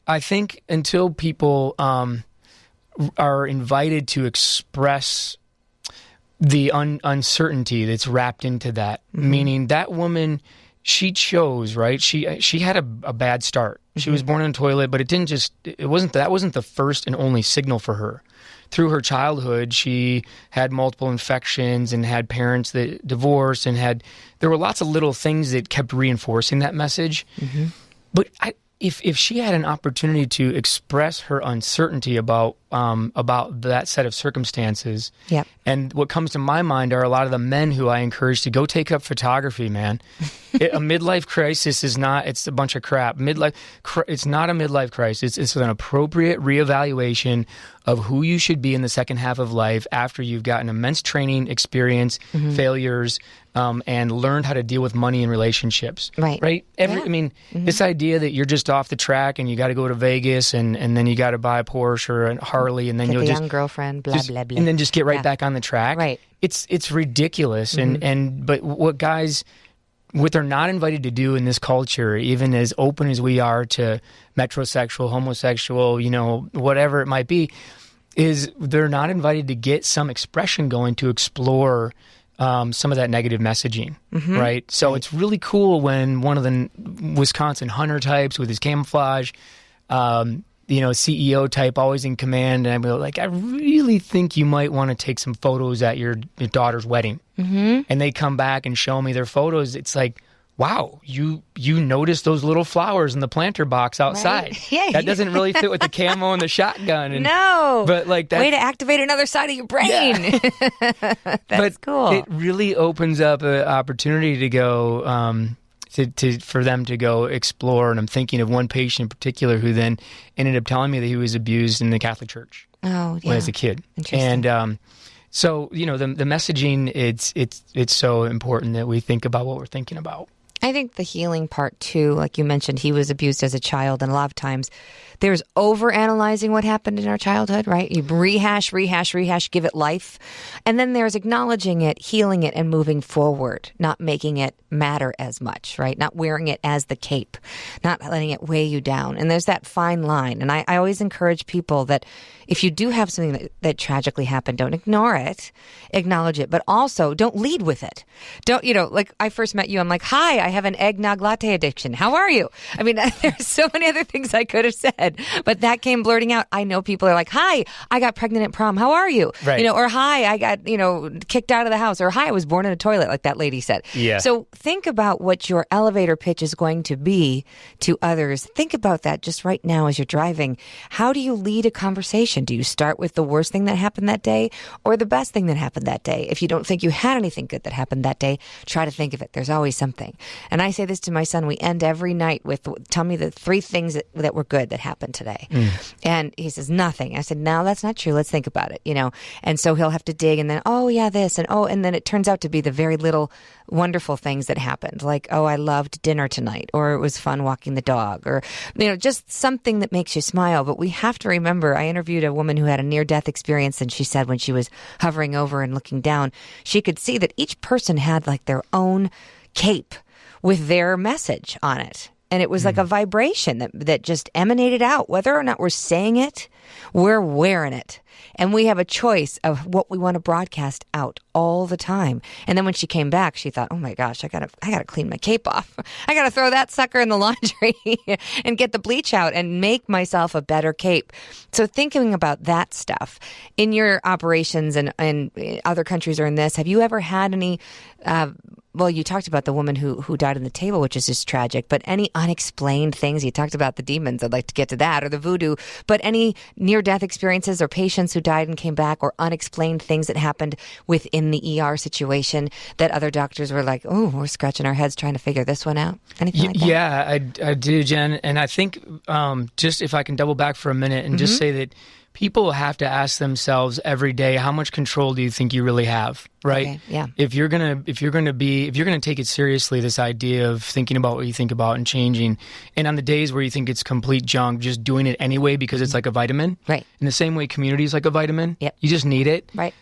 I think until people are invited to express the uncertainty that's wrapped into that, meaning that woman, she chose, right? She had a bad start. She was born in a toilet, but that wasn't the first and only signal for her. Through her childhood, she had multiple infections and had parents that divorced, and there were lots of little things that kept reinforcing that message. But if she had an opportunity to express her uncertainty about that set of circumstances, and what comes to my mind are a lot of the men who I encourage to go take up photography, man. A midlife crisis it's a bunch of crap. It's not a midlife crisis. It's an appropriate reevaluation of who you should be in the second half of life after you've gotten immense training, experience, failures, and learned how to deal with money and relationships. Right? This idea that you're just off the track and you got to go to Vegas and then you got to buy a Porsche or a Harley and then you'll young girlfriend, blah, blah, blah. And then just get right back on the track. Right. It's ridiculous. But what they're not invited to do in this culture, even as open as we are to metrosexual, homosexual, whatever it might be, is they're not invited to get some expression going to explore some of that negative messaging, right? So it's really cool when one of the Wisconsin hunter types with his camouflage, CEO type, always in command, and I'm like, I really think you might want to take some photos at your daughter's wedding. And they come back and show me their photos. It's like, wow, you noticed those little flowers in the planter box outside. Right. Yeah, that doesn't really fit with the camo and the shotgun. No. But like that, way to activate another side of your brain. Yeah. That's cool. It really opens up an opportunity to go for them to go explore. And I'm thinking of one patient in particular who then ended up telling me that he was abused in the Catholic Church when he was a kid. And so the messaging, it's so important that we think about what we're thinking about. I think the healing part too, like you mentioned, he was abused as a child, and a lot of times there's overanalyzing what happened in our childhood, right? You rehash, give it life. And then there's acknowledging it, healing it, and moving forward, not making it matter as much, right? Not wearing it as the cape, not letting it weigh you down. And there's that fine line. And I always encourage people that if you do have something that tragically happened, don't ignore it, acknowledge it, but also don't lead with it. Don't, like I first met you, I'm like, hi, I have an eggnog latte addiction. How are you? I mean, there's so many other things I could have said, but that came blurting out. I know people are like, hi, I got pregnant at prom. How are you? Right. Or hi, I got, kicked out of the house, or hi, I was born in a toilet, like that lady said. Yeah. So think about what your elevator pitch is going to be to others. Think about that just right now as you're driving. How do you lead a conversation? Do you start with the worst thing that happened that day or the best thing that happened that day? If you don't think you had anything good that happened that day, try to think of it. There's always something. And I say this to my son. We end every night with, tell me the 3 things that were good that happened today. And he says, nothing. I said, no, that's not true. Let's think about it, And so he'll have to dig and then, oh, yeah, this. And then it turns out to be the very little wonderful things that happened. Like, oh, I loved dinner tonight, or it was fun walking the dog, or, just something that makes you smile. But we have to remember, I interviewed a woman who had a near-death experience, and she said when she was hovering over and looking down, she could see that each person had like their own cape with their message on it. And it was like a vibration that just emanated out. Whether or not we're saying it, we're wearing it. And we have a choice of what we want to broadcast out all the time. And then when she came back, she thought, oh my gosh, I gotta clean my cape off. I gotta throw that sucker in the laundry and get the bleach out and make myself a better cape. So thinking about that stuff in your operations and other countries are in this, have you ever had any, well, you talked about the woman who died on the table, which is just tragic, but any unexplained things? You talked about the demons. I'd like to get to that, or the voodoo, but any near-death experiences or patients patients who died and came back, or unexplained things that happened within the ER situation that other doctors were like, oh, we're scratching our heads trying to figure this one out? Anything like that? Yeah, I do, Jen. And I think just if I can double back for a minute and just say that people have to ask themselves every day, how much control do you think you really have, right? Okay, yeah. If you're gonna take it seriously, this idea of thinking about what you think about and changing, and on the days where you think it's complete junk, just doing it anyway because it's like a vitamin. Right. In the same way community is like a vitamin. Yep. You just need it. Right.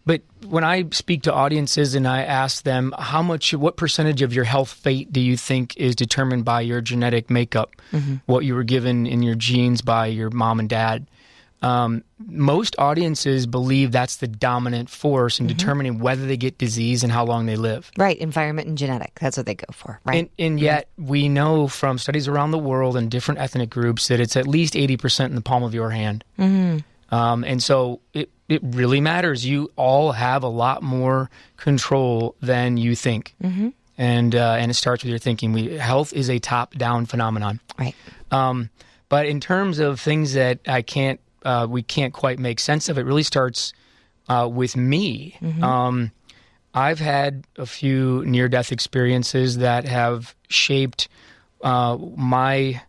But when I speak to audiences and I ask them what percentage of your health fate do you think is determined by your genetic makeup, what you were given in your genes by your mom and dad, most audiences believe that's the dominant force in determining whether they get disease and how long they live. Right. Environment and genetic. That's what they go for. Right. And yet we know from studies around the world and different ethnic groups that it's at least 80% in the palm of your hand. And so it really matters. You all have a lot more control than you think. And it starts with your thinking. Health is a top-down phenomenon. Right. But in terms of things that we can't quite make sense of, it really starts with me. I've had a few near-death experiences that have shaped my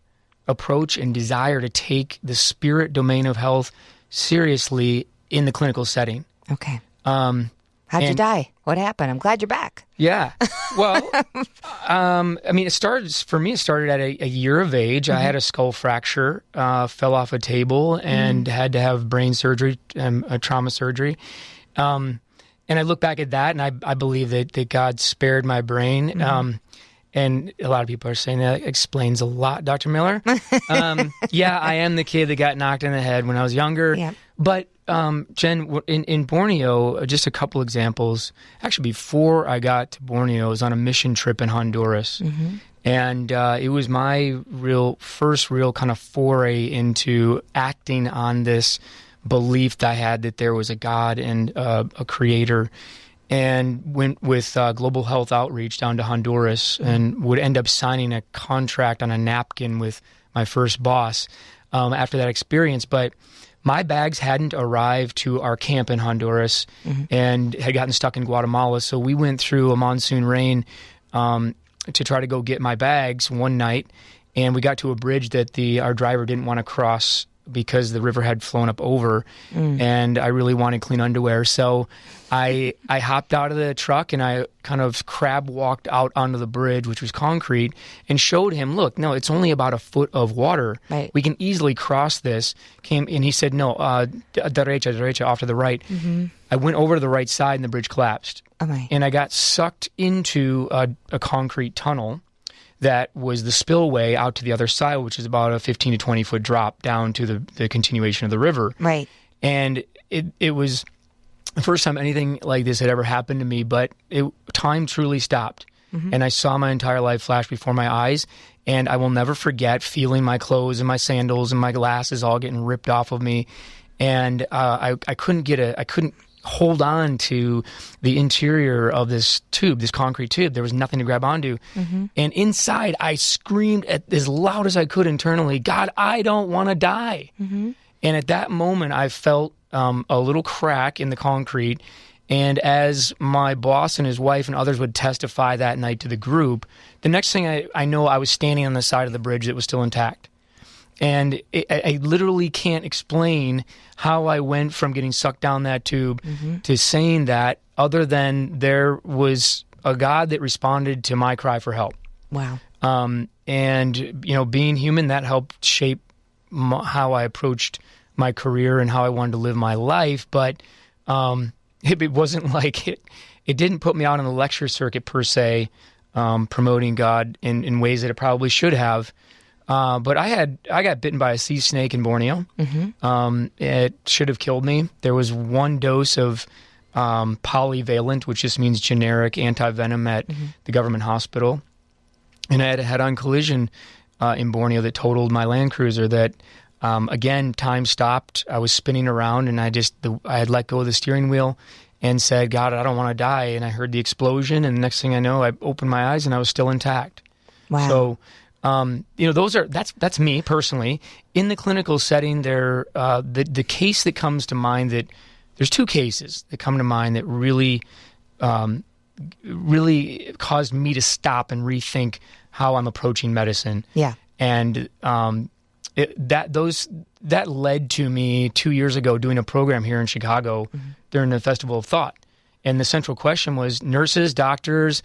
approach and desire to take the spirit domain of health seriously in the clinical setting. Okay. How'd you die? What happened? I'm glad you're back. Yeah. Well, it started at a year of age. I had a skull fracture, fell off a table, and had to have brain surgery, a trauma surgery. And I look back at that, and I believe that God spared my brain. And a lot of people are saying that explains a lot, Dr. Miller. Yeah, I am the kid that got knocked in the head when I was younger. Yeah. But, Jen, in Borneo, just a couple examples. Actually, before I got to Borneo, I was on a mission trip in Honduras. And it was my first real kind of foray into acting on this belief that I had that there was a God and a creator. And went with Global Health Outreach down to Honduras and would end up signing a contract on a napkin with my first boss after that experience. But my bags hadn't arrived to our camp in Honduras and had gotten stuck in Guatemala. So we went through a monsoon rain to try to go get my bags one night. And we got to a bridge that our driver didn't want to cross because the river had flown up over, and I really wanted clean underwear. So I hopped out of the truck and I kind of crab walked out onto the bridge, which was concrete, and showed him, look, no, it's only about a foot of water. Right. We can easily cross this. And he said, no, derecha, off to the right. I went over to the right side and the bridge collapsed. Oh my. And I got sucked into a concrete tunnel that was the spillway out to the other side, which is about a 15 to 20 foot drop down to the continuation of the river. Right. And it was the first time anything like this had ever happened to me, but time truly stopped. And I saw my entire life flash before my eyes, and I will never forget feeling my clothes and my sandals and my glasses all getting ripped off of me. And I couldn't hold on to the interior of this tube, this concrete tube. There was nothing to grab onto. And inside, I screamed as loud as I could internally, God, I don't want to die. And at that moment, I felt a little crack in the concrete. And as my boss and his wife and others would testify that night to the group, the next thing I know, I was standing on the side of the bridge that was still intact. And I literally can't explain how I went from getting sucked down that tube to saying that, other than there was a God that responded to my cry for help. Wow. And, being human, that helped shape how I approached my career and how I wanted to live my life. But it wasn't like it didn't put me out on the lecture circuit per se, promoting God in ways that it probably should have. But I got bitten by a sea snake in Borneo. It should have killed me. There was one dose of polyvalent, which just means generic anti-venom at the government hospital. And I had a head-on collision in Borneo that totaled my Land Cruiser that, again, time stopped. I was spinning around, and I had let go of the steering wheel and said, God, I don't want to die. And I heard the explosion, and the next thing I know, I opened my eyes, and I was still intact. Wow. So That's me personally. In the clinical setting, the case that comes to mind there's two cases that come to mind that really caused me to stop and rethink how I'm approaching medicine. Yeah. And that led to me 2 years ago doing a program here in Chicago during the Festival of Thought. And the central question was nurses, doctors,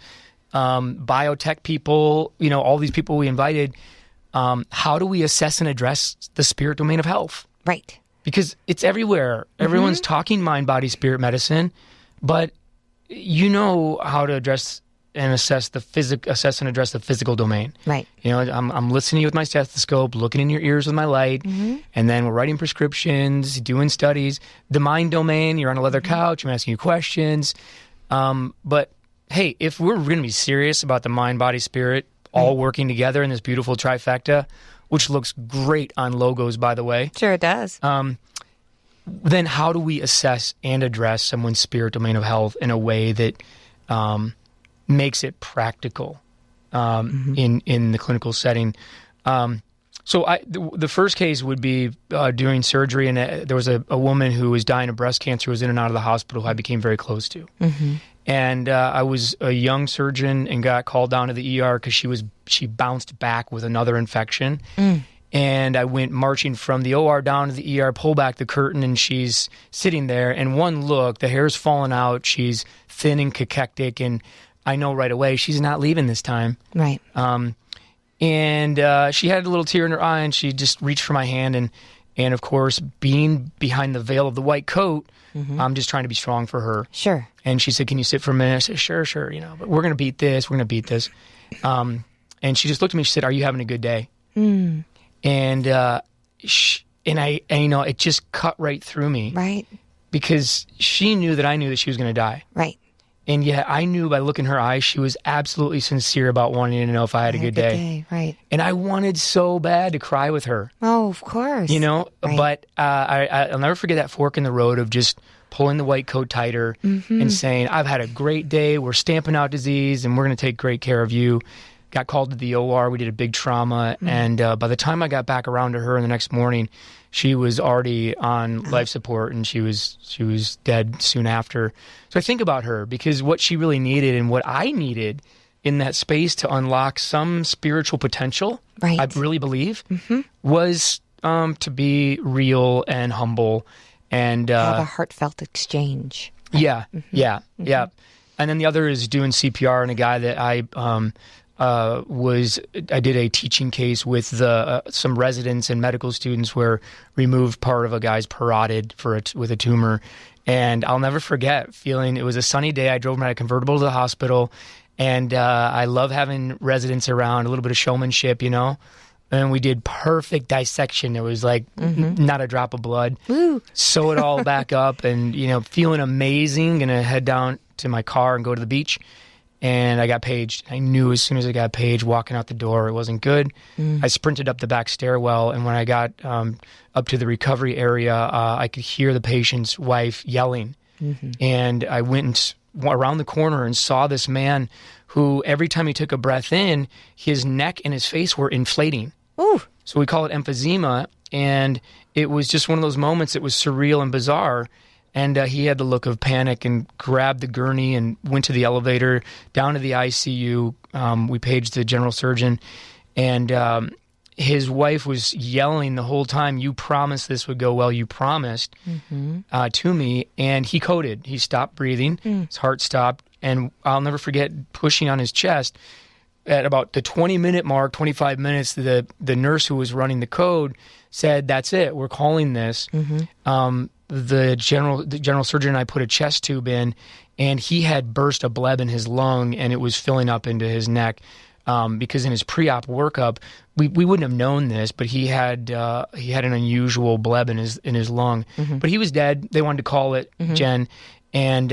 biotech people, all these people we invited, how do we assess and address the spirit domain of health? Right. Because it's everywhere. Everyone's talking mind, body, spirit medicine, but you know how to address and assess and address the physical domain. Right. I'm listening to you with my stethoscope, looking in your ears with my light, and then we're writing prescriptions, doing studies. The mind domain, you're on a leather couch, I'm asking you questions. But hey, if we're going to be serious about the mind, body, spirit all working together in this beautiful trifecta, which looks great on logos, by the way. Sure it does. Then how do we assess and address someone's spirit domain of health in a way that makes it practical in the clinical setting? So the first case would be during surgery, and there was a woman who was dying of breast cancer who was in and out of the hospital who I became very close to. And I was a young surgeon and got called down to the ER because she bounced back with another infection. And I went marching from the OR down to the ER, pull back the curtain, and she's sitting there. And one look, the hair's falling out. She's thin and cachectic, and I know right away she's not leaving this time. Right. And she had a little tear in her eye, and she just reached for my hand. And of course, being behind the veil of the white coat, I'm just trying to be strong for her. Sure. And she said, "Can you sit for a minute?" I said, sure, but we're going to beat this. We're going to beat this. And she just looked at me. She said, "Are you having a good day?" And it just cut right through me. Right. Because she knew that I knew that she was going to die. Right. And yet I knew by looking in her eyes, she was absolutely sincere about wanting to know if I had a good day. Right. And I wanted so bad to cry with her. Oh, of course. Right. But I'll never forget that fork in the road of just pulling the white coat tighter and saying, "I've had a great day. We're stamping out disease, and we're going to take great care of you." Got called to the OR. We did a big trauma. And by the time I got back around to her the next morning, she was already on life support, and she was dead soon after. So I think about her because what she really needed and what I needed in that space to unlock some spiritual potential, I really believe, was to be real and humble and have a heartfelt exchange. Yeah. And then the other is doing CPR on a guy that I did a teaching case with some residents and medical students where removed part of a guy's parotid with a tumor. And I'll never forget feeling, it was a sunny day. I drove my convertible to the hospital, and I love having residents around, a little bit of showmanship, And we did perfect dissection. It was like not a drop of blood. Woo. Sew it all back up and, feeling amazing. Gonna head down to my car and go to the beach. And I got paged. I knew as soon as I got paged, walking out the door, it wasn't good. I sprinted up the back stairwell, and when I got up to the recovery area, I could hear the patient's wife yelling. And I went around the corner and saw this man who, every time he took a breath in, his neck and his face were inflating. Ooh. So we call it emphysema, and it was just one of those moments that was surreal and bizarre. And he had the look of panic and grabbed the gurney and went to the elevator, down to the ICU. We paged the general surgeon, and his wife was yelling the whole time, "You promised this would go well. You promised," to me. And he coded. He stopped breathing. His heart stopped. And I'll never forget pushing on his chest. At about the 20-minute mark, 25 minutes, the nurse who was running the code said, "That's it. We're calling this." The general surgeon and I put a chest tube in, and he had burst a bleb in his lung, and it was filling up into his neck. Because in his pre-op workup, we wouldn't have known this, but he had an unusual bleb in his lung. But he was dead. They wanted to call it, Jen. And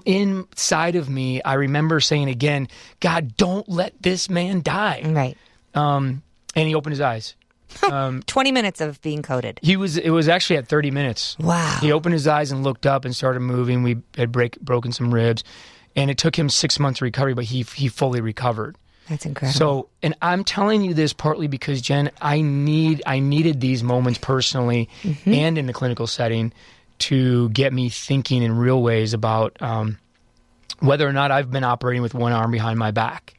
inside of me, I remember saying again, "God, don't let this man die." Right. And he opened his eyes. 20 minutes of being coded. It was actually at 30 minutes. Wow. He opened his eyes and looked up and started moving. We had broken some ribs, and it took him 6 months of recovery, but he fully recovered. That's incredible. So, and I'm telling you this partly because, Jen, I needed these moments personally and in the clinical setting to get me thinking in real ways about whether or not I've been operating with one arm behind my back.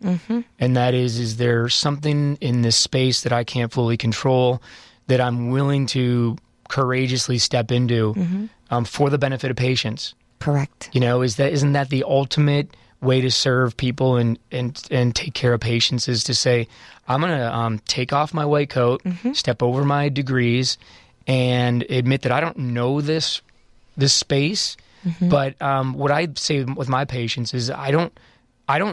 And that is there something in this space that I can't fully control that I'm willing to courageously step into for the benefit of patients? Correct. You know, isn't that the ultimate way to serve people and take care of patients, is to say, I'm going to take off my white coat, step over my degrees, and admit that I don't know this space. But what I say with my patients is I don't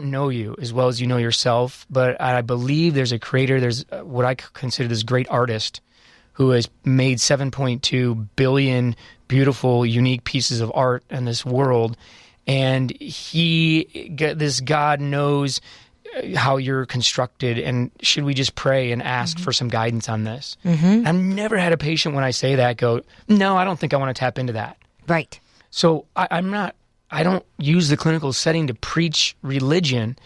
know you as well as you know yourself, but I believe there's a creator, there's what I consider this great artist who has made 7.2 billion beautiful, unique pieces of art in this world. And this God knows how you're constructed, and should we just pray and ask for some guidance on this? I've never had a patient when I say that go, no, I don't think I want to tap into that. Right. So I don't use the clinical setting to preach religion,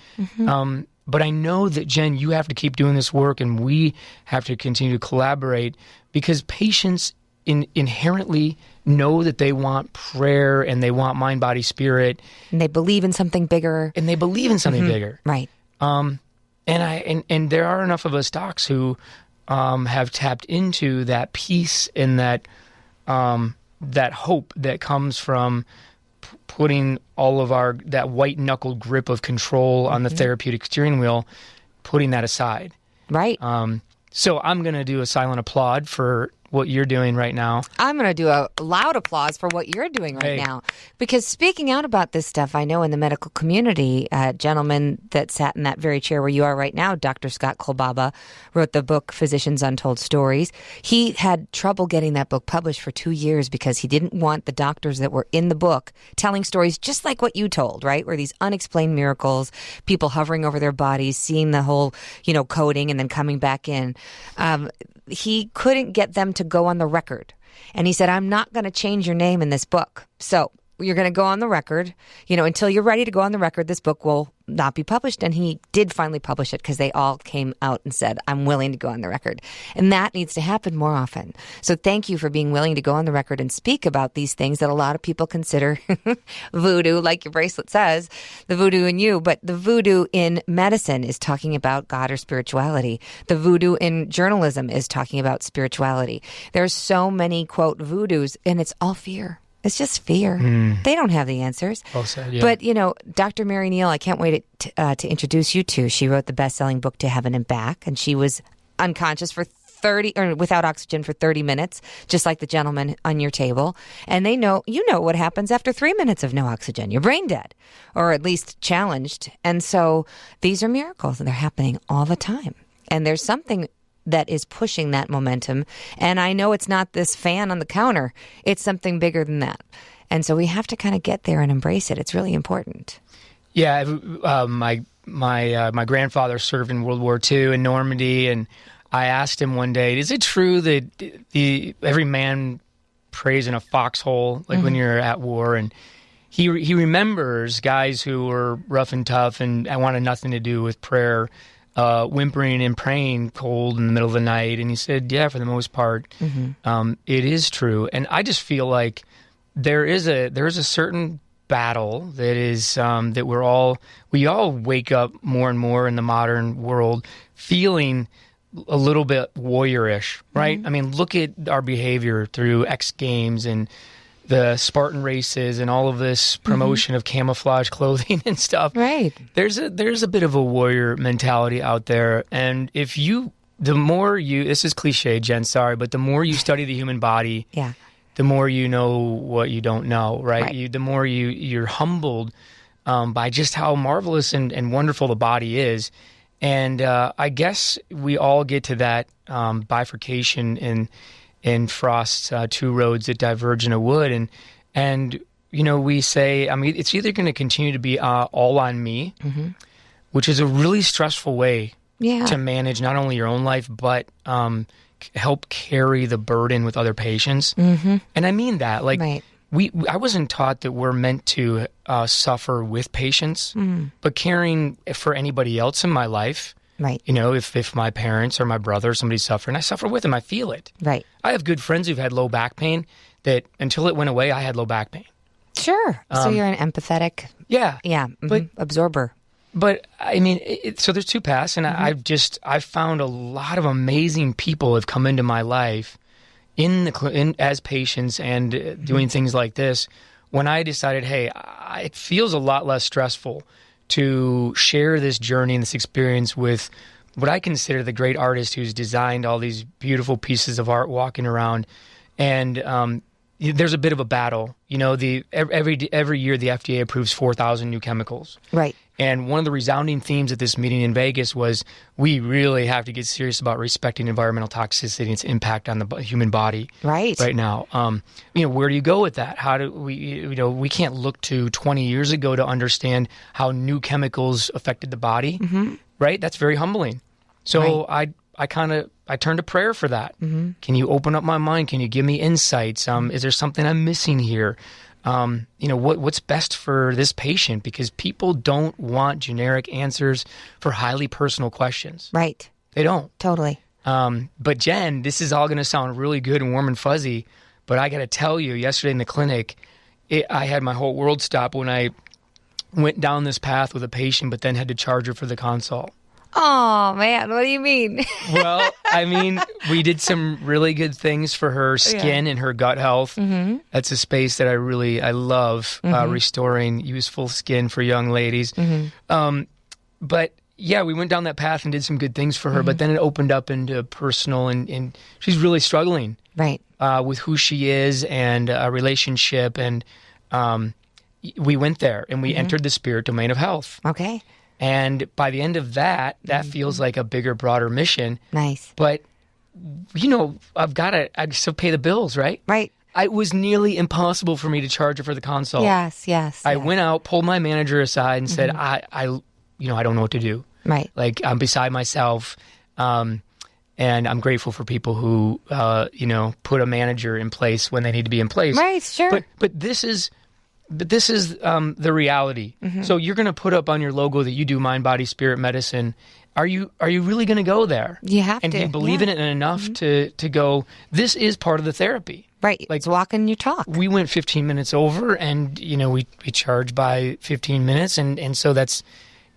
but I know that, Jen, you have to keep doing this work, and we have to continue to collaborate, because patients inherently know that they want prayer and they want mind, body, spirit. And they believe in something bigger. Bigger. Right. And there are enough of us docs who have tapped into that peace and that hope that comes from putting all of that white knuckle grip of control on the therapeutic steering wheel, putting that aside. Right. So I'm going to do a silent applaud for what you're doing right now. I'm going to do a loud applause for what you're doing right now. Because speaking out about this stuff, I know in the medical community, a gentleman that sat in that very chair where you are right now, Dr. Scott Kolbaba, wrote the book Physicians Untold Stories. He had trouble getting that book published for 2 years because he didn't want the doctors that were in the book telling stories just like what you told, right? Where these unexplained miracles, people hovering over their bodies, seeing the whole, coding and then coming back in. He couldn't get them to go on the record. And he said, I'm not going to change your name in this book. So you're going to go on the record, until you're ready to go on the record, this book will not be published. And he did finally publish it because they all came out and said, I'm willing to go on the record. And that needs to happen more often. So thank you for being willing to go on the record and speak about these things that a lot of people consider voodoo, like your bracelet says, the voodoo in you. But the voodoo in medicine is talking about God or spirituality. The voodoo in journalism is talking about spirituality. There's so many, quote, voodoos, and it's all fear. It's just fear. They don't have the answers. Well said, yeah. But, Dr. Mary Neal, I can't wait to introduce you to. She wrote the best-selling book, To Heaven and Back, and she was unconscious for without oxygen for 30 minutes, just like the gentleman on your table. And they know, what happens after 3 minutes of no oxygen. You're brain dead, or at least challenged. And so these are miracles, and they're happening all the time. And there's something that is pushing that momentum. And I know it's not this fan on the counter. It's something bigger than that. And so we have to kind of get there and embrace it. It's really important. Yeah, my grandfather served in World War II in Normandy, and I asked him one day, is it true that every man prays in a foxhole, like when you're at war? And he remembers guys who were rough and tough and wanted nothing to do with prayer, whimpering and praying cold in the middle of the night. And he said, yeah, for the most part, it is true. And I just feel like there is a certain battle that is that we all wake up more and more in the modern world feeling a little bit warriorish, right? I mean, look at our behavior through X Games and the Spartan races and all of this promotion of camouflage clothing and stuff. Right. There's a bit of a warrior mentality out there. And the more this is cliche, Jen, sorry, but the more you study the human body, the more you know what you don't know, right? The more you're humbled by just how marvelous and wonderful the body is. And I guess we all get to that bifurcation in Frost's Two Roads That Diverge in a Wood. And we say, it's either going to continue to be all on me, which is a really stressful way to manage not only your own life, but help carry the burden with other patients. And I mean that. I wasn't taught that we're meant to suffer with patients, but caring for anybody else in my life. Right. You know, if my parents or my brother or somebody's suffering, I suffer with them. I feel it. Right. I have good friends who've had low back pain that until it went away, I had low back pain. Sure. So you're an empathetic. Yeah. Yeah. But absorber. But I mean, so there's two paths, and I've found a lot of amazing people have come into my life as patients and doing things like this. When I decided, hey, it feels a lot less stressful to share this journey and this experience with what I consider the great artist who's designed all these beautiful pieces of art walking around. And there's a bit of a battle. You know, every year the FDA approves 4,000 new chemicals. Right. And one of the resounding themes at this meeting in Vegas was we really have to get serious about respecting environmental toxicity and its impact on the human body right now. You know, where do you go with that? How do we, you know, we can't look to 20 years ago to understand how new chemicals affected the body, right? That's very humbling. So I turned to prayer for that. Can you open up my mind? Can you give me insights? Is there something I'm missing here? You know, what's best for this patient? Because people don't want generic answers for highly personal questions. Right. They don't. Totally. But Jen, this is all going to sound really good and warm and fuzzy, but I got to tell you, yesterday in the clinic, I had my whole world stop when I went down this path with a patient, but then had to charge her for the consult. Oh, man. What do you mean? Well, I mean, we did some really good things for her skin and her gut health. That's a space that I love, restoring useful skin for young ladies. But yeah, we went down that path and did some good things for her, but then it opened up into personal, and she's really struggling with who she is and a relationship. And we went there and we entered the spirit domain of health. Okay. And by the end of that feels like a bigger, broader mission. Nice. But, you know, I still pay the bills, right? Right. It was nearly impossible for me to charge her for the consult. Yes. I went out, pulled my manager aside and said, I don't know what to do. Right. Like, I'm beside myself. And I'm grateful for people who, put a manager in place when they need to be in place. Right, sure. But this is the reality. So you're going to put up on your logo that you do mind, body, spirit medicine. Are you really going to go there? You have and to. do you believe in it enough to go, this is part of the therapy. Right. Like, it's walking your talk. We went 15 minutes over and, you know, we charge by 15 minutes. And so that's,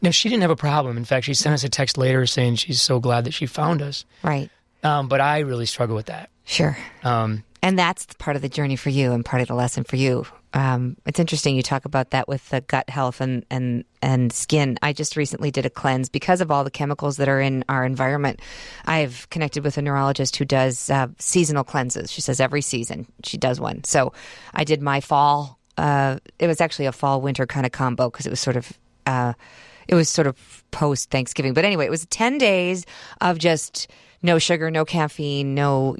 no, she didn't have a problem. In fact, she sent us a text later saying she's so glad that she found us. Right. But I really struggle with that. Sure. And that's part of the journey for you and part of the lesson for you. It's interesting you talk about that with the gut health and skin. I just recently did a cleanse because of all the chemicals that are in our environment. I've connected with a neurologist who does seasonal cleanses. She says every season she does one. So I did my fall. It was actually a fall-winter kind of combo because it was sort of post Thanksgiving. But anyway, it was 10 days of just no sugar, no caffeine, no,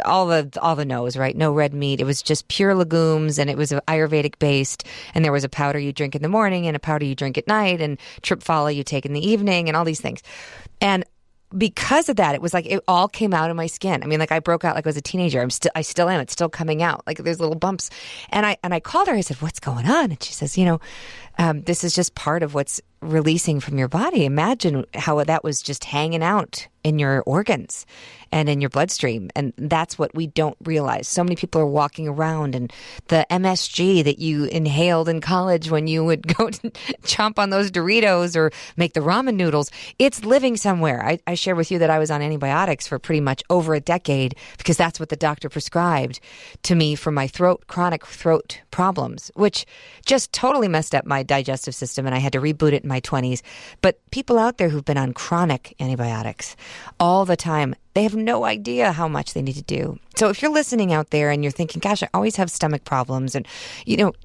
all the no's, right? No red meat. It was just pure legumes, and it was Ayurvedic based. And there was a powder you drink in the morning and a powder you drink at night, and Triphala you take in the evening, and all these things. And because of that, it was like it all came out of my skin. I mean, like I broke out like I was a teenager. I still am. It's still coming out. Like there's little bumps. And I called her. I said, "What's going on?" And she says, this is just part of what's releasing from your body. Imagine how that was just hanging out in your organs and in your bloodstream. And that's what we don't realize. So many people are walking around, and the MSG that you inhaled in college when you would go to chomp on those Doritos or make the ramen noodles, it's living somewhere. I shared with you that I was on antibiotics for pretty much over a decade because that's what the doctor prescribed to me for my chronic throat problems, which just totally messed up my digestive system, and I had to reboot it in my 20s. But people out there who've been on chronic antibiotics all the time, they have no idea how much they need to do. So if you're listening out there and you're thinking, gosh, I always have stomach problems, and,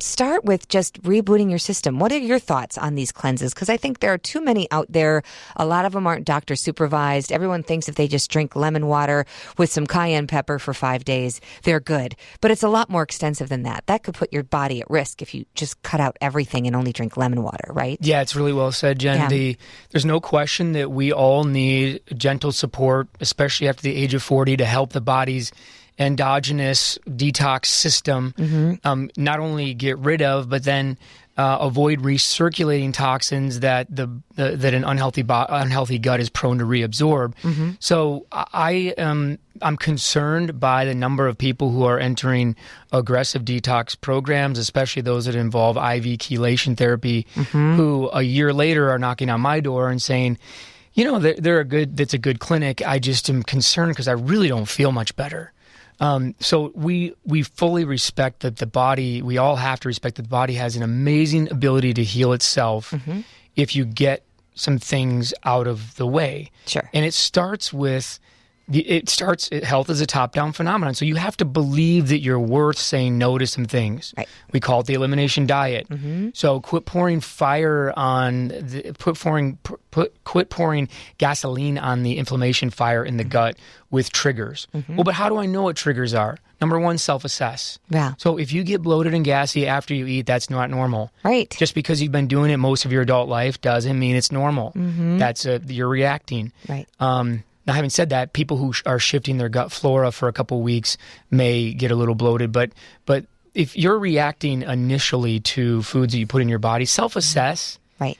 start with just rebooting your system. What are your thoughts on these cleanses? Because I think there are too many out there. A lot of them aren't doctor supervised. Everyone thinks if they just drink lemon water with some cayenne pepper for 5 days, they're good. But it's a lot more extensive than that. That could put your body at risk if you just cut out everything and only drink lemon water, right? Yeah, it's really well said, Jen. Yeah. There's no question that we all need gentle support, especially after the age of 40, to help the body's endogenous detox system, not only get rid of, but then avoid recirculating toxins that that an unhealthy gut is prone to reabsorb. So I'm concerned by the number of people who are entering aggressive detox programs, especially those that involve IV chelation therapy, who a year later are knocking on my door and saying, you know, that's a good clinic. I just am concerned because I really don't feel much better. So we fully respect that the body, we all have to respect that the body has an amazing ability to heal itself if you get some things out of the way. Sure. And it starts with, health is a top-down phenomenon. So you have to believe that you're worth saying no to some things. Right. We call it the elimination diet. So quit pouring quit pouring gasoline on the inflammation fire in the gut with triggers. Well, but how do I know what triggers are? Number one, self-assess. Yeah. So if you get bloated and gassy after you eat, that's not normal. Right. Just because you've been doing it most of your adult life doesn't mean it's normal. That's you're reacting. Right. Now, having said that, people who are shifting their gut flora for a couple of weeks may get a little bloated, but if you're reacting initially to foods that you put in your body, self-assess. Right.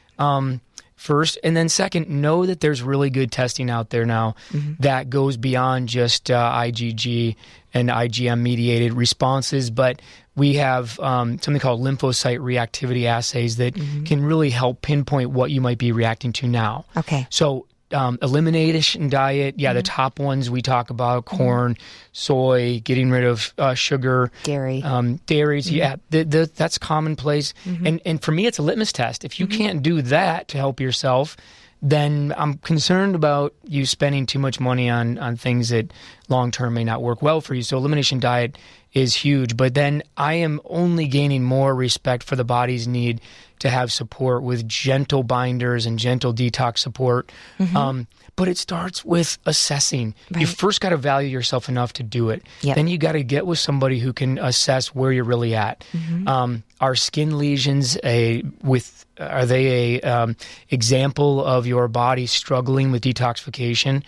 First, and then second, know that there's really good testing out there now that goes beyond just IgG and IgM-mediated responses, but we have something called lymphocyte reactivity assays that can really help pinpoint what you might be reacting to now. Okay. So elimination diet, the top ones we talk about, corn, soy, getting rid of sugar. Dairy. Dairies, that's commonplace. And for me, it's a litmus test. If you can't do that to help yourself, then I'm concerned about you spending too much money on things that long-term may not work well for you. So elimination diet is huge. But then I am only gaining more respect for the body's need to have support with gentle binders and gentle detox support. But it starts with assessing. Right. You first got to value yourself enough to do it. Yep. Then you got to get with somebody who can assess where you're really at. Are skin lesions are they a example of your body struggling with detoxification?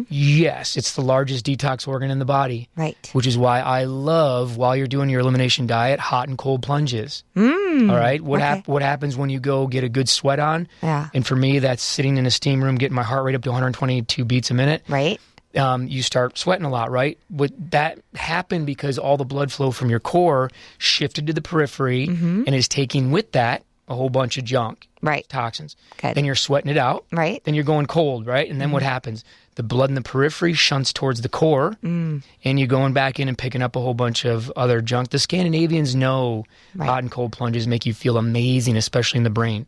Yes, it's the largest detox organ in the body. Right. Which is why I love, while you're doing your elimination diet, hot and cold plunges. All right? What happens when you go get a good sweat on? Yeah. And for me, that's sitting in a steam room, getting my heart rate up to 122 beats a minute. Right. You start sweating a lot, right? But that happened because all the blood flow from your core shifted to the periphery and is taking with that a whole bunch of junk, Right. toxins. Good. Then you're sweating it out. Right. Then you're going cold, right? And then what happens? The blood in the periphery shunts towards the core, and you're going back in and picking up a whole bunch of other junk. The Scandinavians know hot and cold plunges make you feel amazing, especially in the brain.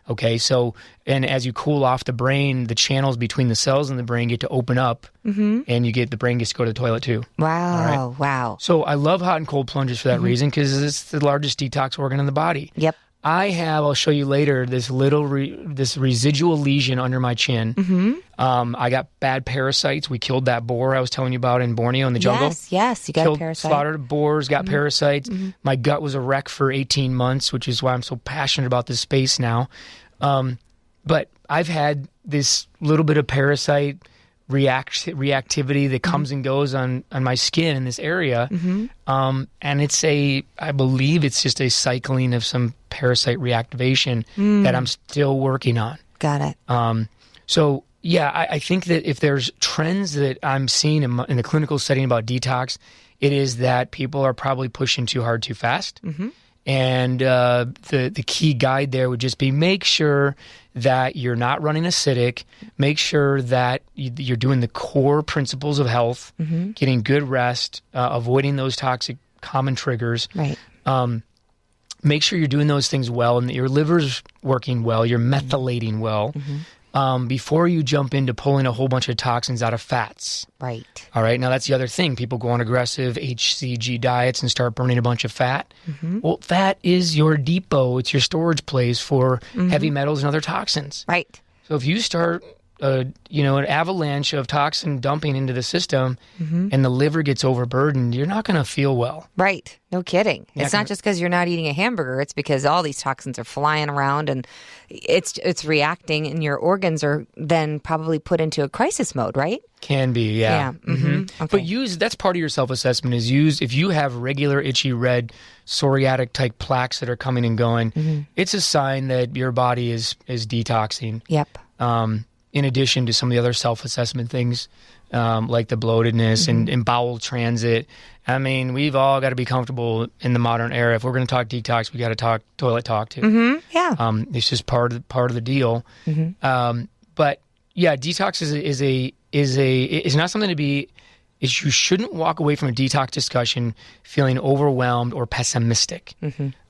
Okay, so, and as you cool off the brain, the channels between the cells in the brain get to open up, and the brain gets to go to the toilet too. Wow. Right? Wow. So I love hot and cold plunges for that reason, because it's the largest detox organ in the body. Yep. I'll show you later, this little this residual lesion under my chin. I got bad parasites. We killed that boar I was telling you about in Borneo in the jungle. Yes, you got a parasite. Slaughtered boars, got parasites. My gut was a wreck for 18 months, which is why I'm so passionate about this space now. But I've had this little bit of parasite reactivity that comes and goes on my skin in this area. And I believe it's just a cycling of some parasite reactivation that I'm still working on. Got it. So I think that if there's trends that I'm seeing in the clinical setting about detox, it is that people are probably pushing too hard too fast. And the key guide there would just be make sure that you're not running acidic, make sure that you're doing the core principles of health, getting good rest, avoiding those toxic common triggers. Right. Make sure you're doing those things well and that your liver's working well, you're methylating well. Before you jump into pulling a whole bunch of toxins out of fats. Right. All right. Now, that's the other thing. People go on aggressive HCG diets and start burning a bunch of fat. Well, fat is your depot. It's your storage place for heavy metals and other toxins. Right. So if you start an avalanche of toxin dumping into the system and the liver gets overburdened, you're not going to feel well. Right. No kidding. It's not just because you're not eating a hamburger. It's because all these toxins are flying around and it's reacting, and your organs are then probably put into a crisis mode, right? Can be, yeah. Okay. But that's part of your self-assessment is if you have regular itchy red psoriatic type plaques that are coming and going, it's a sign that your body is detoxing. Yep. In addition to some of the other self-assessment things, like the bloatedness and bowel transit. I mean, we've all got to be comfortable in the modern era. If we're going to talk detox, we got to talk toilet talk too. Yeah. It's just part of the deal. But yeah, detox is not something to be. You shouldn't walk away from a detox discussion feeling overwhelmed or pessimistic.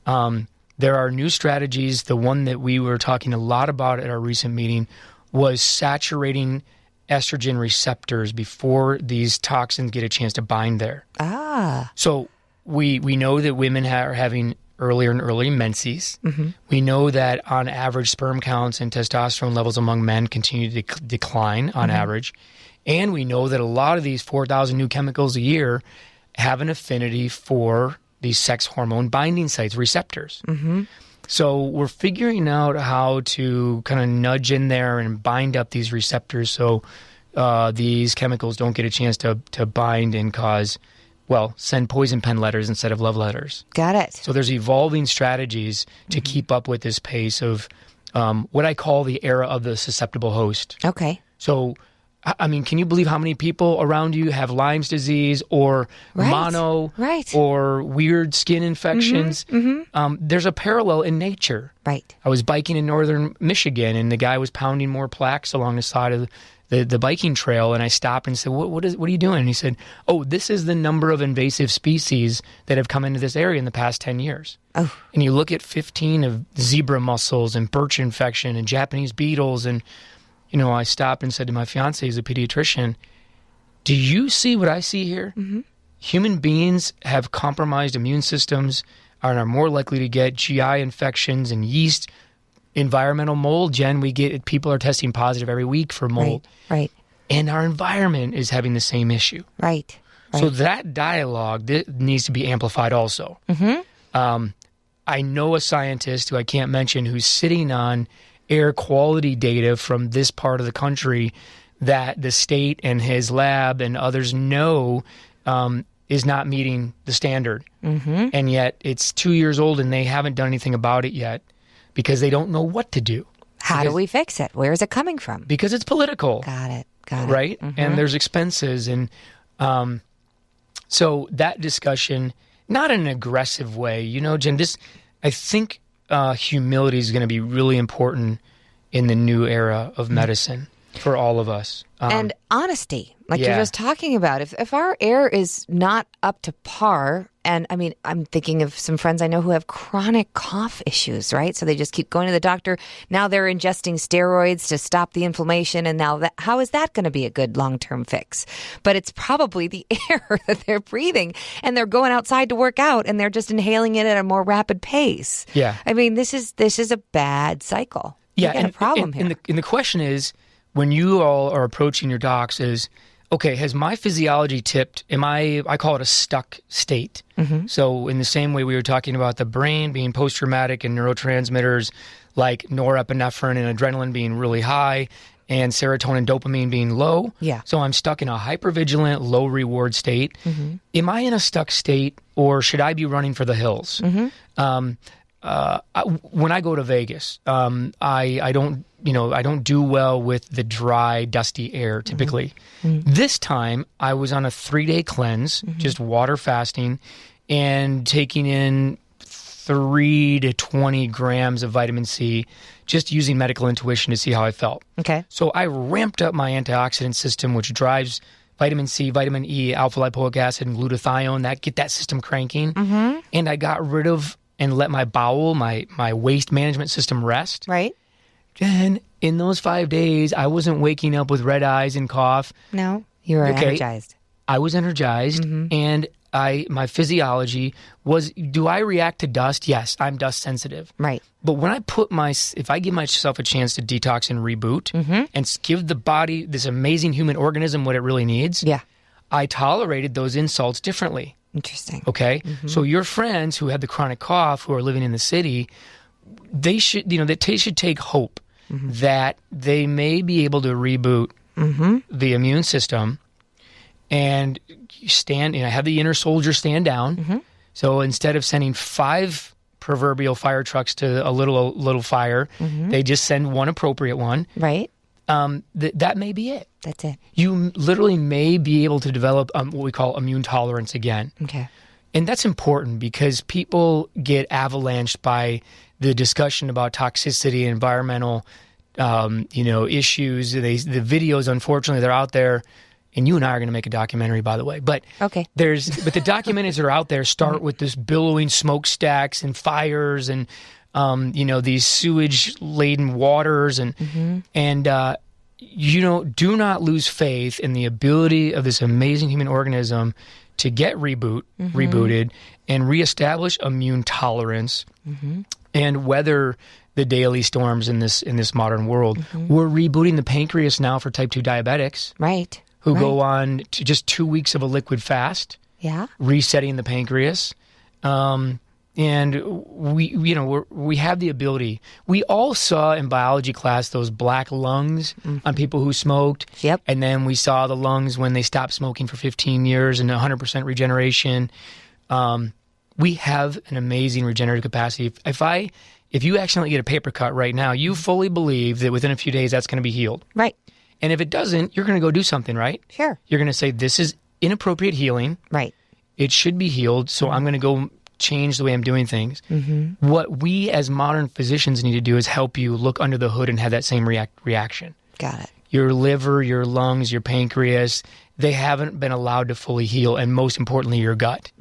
There are new strategies. The one that we were talking a lot about at our recent meeting was saturating estrogen receptors before these toxins get a chance to bind there. So we know that women are having earlier and earlier menses. We know that on average sperm counts and testosterone levels among men continue to decline on average. And we know that a lot of these 4,000 new chemicals a year have an affinity for these sex hormone binding sites, receptors. So we're figuring out how to kind of nudge in there and bind up these receptors so these chemicals don't get a chance to bind and send poison pen letters instead of love letters. Got it. So there's evolving strategies to keep up with this pace of what I call the era of the susceptible host. Okay. So, I mean, can you believe how many people around you have Lyme's disease or mono or weird skin infections? There's a parallel in nature. Right. I was biking in northern Michigan, and the guy was pounding more plaques along the side of the biking trail, and I stopped and said, what are you doing? And he said, oh, this is the number of invasive species that have come into this area in the past 10 years. And you look at 15 of zebra mussels and birch infection and Japanese beetles, and I stopped and said to my fiance, who's a pediatrician, do you see what I see here? Human beings have compromised immune systems and are more likely to get GI infections and yeast, environmental mold. Jen, people are testing positive every week for mold. Right. And our environment is having the same issue. Right. So that dialogue needs to be amplified also. I know a scientist who I can't mention who's sitting on air quality data from this part of the country that the state and his lab and others know is not meeting the standard. And yet it's 2 years old and they haven't done anything about it yet because they don't know what to do. How do we fix it? Where is it coming from? Because it's political. Got it. Right? And there's expenses. And so that discussion, not in an aggressive way, Jen, I think humility is going to be really important in the new era of medicine for all of us. And honesty, like you're just talking about. If our air is not up to par, and I mean, I'm thinking of some friends I know who have chronic cough issues, right? So they just keep going to the doctor. Now they're ingesting steroids to stop the inflammation. And now how is that going to be a good long-term fix? But it's probably the air that they're breathing, and they're going outside to work out and they're just inhaling it at a more rapid pace. Yeah. I mean, this is a bad cycle. Yeah. We got a problem here. And the question is, when you all are approaching your docs is, okay, has my physiology tipped? I call it a stuck state. So in the same way we were talking about the brain being post-traumatic and neurotransmitters like norepinephrine and adrenaline being really high and serotonin, dopamine being low. Yeah. So I'm stuck in a hypervigilant, low reward state. Am I in a stuck state, or should I be running for the hills? When I go to Vegas, I don't do well with the dry, dusty air typically. This time, I was on a 3-day cleanse, just water fasting, and taking in 3 to 20 grams of vitamin C, just using medical intuition to see how I felt. Okay. So I ramped up my antioxidant system, which drives vitamin C, vitamin E, alpha lipoic acid, and glutathione, get that system cranking. And I got rid of and let my bowel, my waste management system rest. Right. Then in those 5 days, I wasn't waking up with red eyes and cough. No, you were energized. I was energized, and my physiology was, do I react to dust? Yes, I'm dust sensitive. Right. But when if I give myself a chance to detox and reboot and give the body, this amazing human organism, what it really needs, I tolerated those insults differently. Interesting. Okay? So your friends who have the chronic cough, who are living in the city, they should, they should take hope that they may be able to reboot the immune system and have the inner soldier stand down. So instead of sending 5 proverbial fire trucks to a little fire, they just send one appropriate one. Right. That may be it. That's it. You literally may be able to develop what we call immune tolerance again. Okay. And that's important because people get avalanched by the discussion about toxicity, environmental, issues. The videos, unfortunately, they're out there. And you and I are going to make a documentary, by the way. But okay. But the documentaries that are out there start with this billowing smokestacks and fires and these sewage-laden waters and do not lose faith in the ability of this amazing human organism to get rebooted and reestablish immune tolerance and weather the daily storms in this modern world. We're rebooting the pancreas now for type 2 diabetics. Right. Who go on to just 2 weeks of a liquid fast. Yeah. Resetting the pancreas. And we have the ability. We all saw in biology class those black lungs on people who smoked. Yep. And then we saw the lungs when they stopped smoking for 15 years and 100% regeneration. We have an amazing regenerative capacity. If you accidentally get a paper cut right now, you fully believe that within a few days that's going to be healed. Right. And if it doesn't, you're going to go do something, right? Sure. You're going to say, this is inappropriate healing. Right. It should be healed, so I'm going to go change the way I'm doing things. What we as modern physicians need to do is help you look under the hood and have that same reaction. Got it. Your liver, your lungs, your pancreas, they haven't been allowed to fully heal, and most importantly, your gut.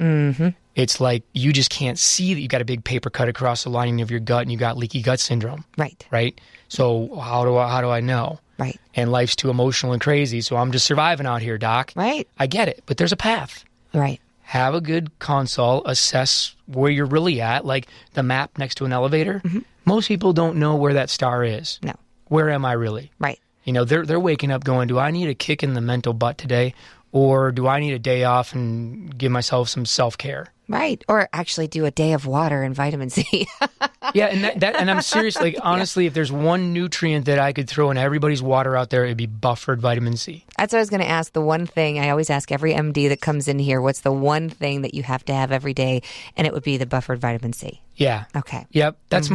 It's like you just can't see that you got a big paper cut across the lining of your gut and you got leaky gut syndrome. Right. Right? So how do I know? Right. And life's too emotional and crazy, so I'm just surviving out here, Doc. Right. I get it, but there's a path. Right. Have a good consult, assess where you're really at, like the map next to an elevator. Most people don't know where that star is. No. Where am I really? Right. They're waking up going, do I need a kick in the mental butt today? Or do I need a day off and give myself some self-care? Right. Or actually do a day of water and vitamin C. Yeah, and I'm serious. Like, honestly, if there's one nutrient that I could throw in everybody's water out there, it'd be buffered vitamin C. That's what I was going to ask. The one thing I always ask every MD that comes in here, what's the one thing that you have to have every day? And it would be the buffered vitamin C. Yeah. Okay. Yep. That's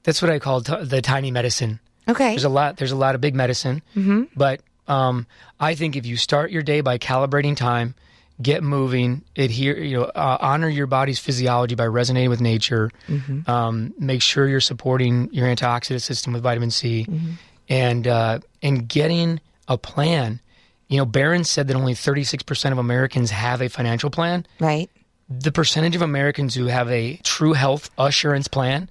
that's what I call the tiny medicine. Okay. There's a lot of big medicine, but I think if you start your day by calibrating time, get moving, honor your body's physiology by resonating with nature, make sure you're supporting your antioxidant system with vitamin C, and getting a plan. Barron said that only 36% of Americans have a financial plan. Right. The percentage of Americans who have a true health assurance plan,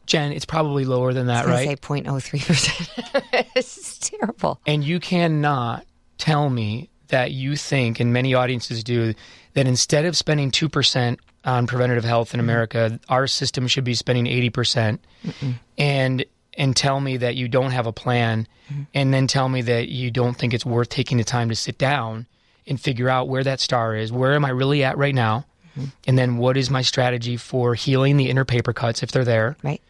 Jen, it's probably lower than that, right? I say 0.03%. It's terrible. And you cannot tell me that you think, and many audiences do, that instead of spending 2% on preventative health in America, our system should be spending 80%, and tell me that you don't have a plan, and then tell me that you don't think it's worth taking the time to sit down and figure out where that star is. Where am I really at right now? And then what is my strategy for healing the inner paper cuts if they're there? Right.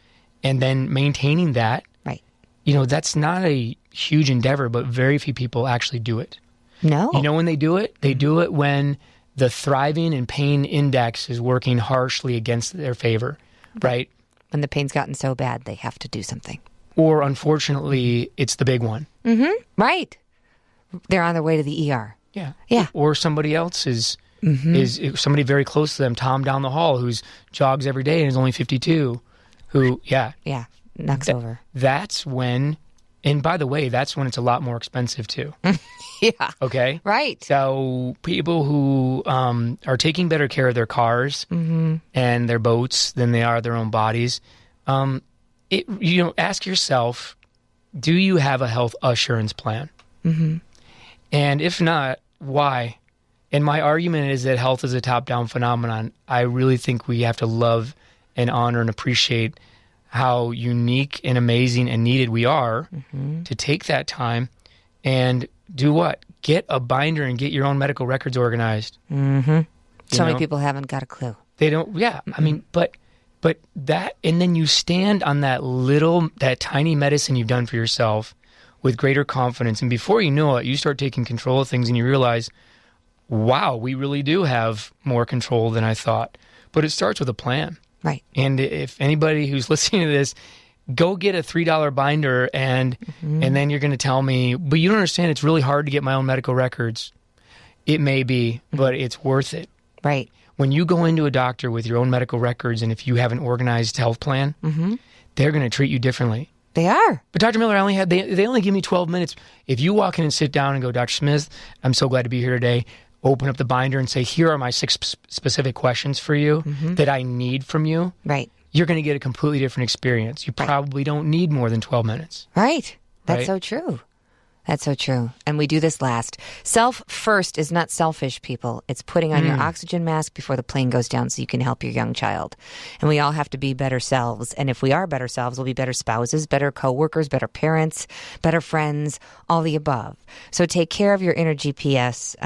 And then maintaining that. Right. That's not a huge endeavor, but very few people actually do it. No. When they do it? They do it when the thriving and pain index is working harshly against their favor, right? When the pain's gotten so bad, they have to do something. Or, unfortunately, it's the big one. Right. They're on their way to the ER. Yeah. Yeah. Or somebody else is somebody very close to them, Tom down the hall, who's jogs every day and is only 52, Yeah, knocks over. That's when, and by the way, that's when it's a lot more expensive too. Yeah. Okay? Right. So people who are taking better care of their cars and their boats than they are their own bodies, ask yourself, do you have a health assurance plan? And if not, why? And my argument is that health is a top-down phenomenon. I really think we have to love and honor and appreciate how unique and amazing and needed we are to take that time and do what? Get a binder and get your own medical records organized. So many people haven't got a clue. They don't, I mean, but that, and then you stand on that tiny medicine you've done for yourself with greater confidence. And before you know it, you start taking control of things and you realize, wow, we really do have more control than I thought. But it starts with a plan. Right. And if anybody who's listening to this, go get a $3 binder and then you're going to tell me, but you don't understand, it's really hard to get my own medical records. It may be, but it's worth it. Right. When you go into a doctor with your own medical records and if you have an organized health plan, they're going to treat you differently. They are. But Dr. Miller, they only give me 12 minutes. If you walk in and sit down and go, Dr. Smith, I'm so glad to be here today, open up the binder and say, here are my 6 specific questions for you that I need from you. Right. You're going to get a completely different experience. You probably don't need more than 12 minutes. Right. That's so true. That's so true. And we do this last. Self first is not selfish, people. It's putting on your oxygen mask before the plane goes down so you can help your young child. And we all have to be better selves. And if we are better selves, we'll be better spouses, better coworkers, better parents, better friends, all the above. So take care of your inner GPS.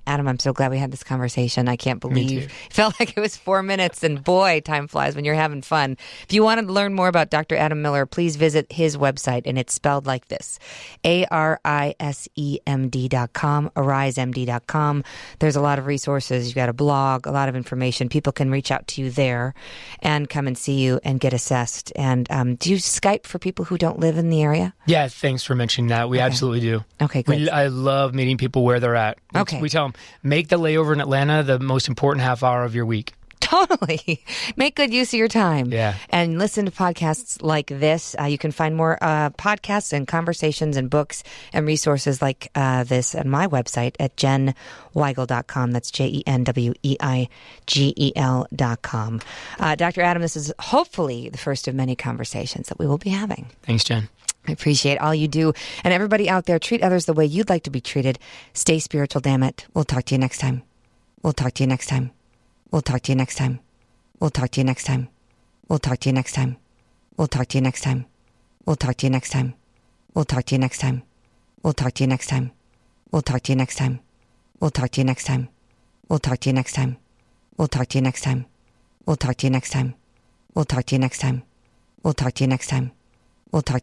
Adam, I'm so glad we had this conversation. I can't believe it felt like it was 4 minutes, and boy, time flies when you're having fun. If you want to learn more about Dr. Adam Miller, please visit his website, and it's spelled like this, ARISEMD.com, ARISEMD.com. There's a lot of resources. You've got a blog, a lot of information. People can reach out to you there and come and see you and get assessed. And do you Skype for people who don't live in the area? Yeah, thanks for mentioning that. We absolutely do. Okay, good. I love meeting people where they're at. We tell them, make the layover in Atlanta the most important half hour of your week. Totally. Make good use of your time. Yeah. And listen to podcasts like this. You can find more podcasts and conversations and books and resources like this at my website at JennWeigel.com. That's JennWeigel.com. Dr. Adam, this is hopefully the first of many conversations that we will be having. Thanks, Jen. I appreciate all you do. And everybody out there, treat others the way you'd like to be treated. Stay spiritual, damn it. We'll talk to you next time. We'll talk to you next time. We'll talk to you next time. We'll talk to you next time. We'll talk to you next time. We'll talk to you next time. We'll talk to you next time. We'll talk to you next time. We'll talk to you next time. We'll talk to you next time. We'll talk to you next time. We'll talk to you next time. We'll talk to you next time. We'll talk to you next time. We'll talk to you next time. We'll talk to you next time. We'll talk to you.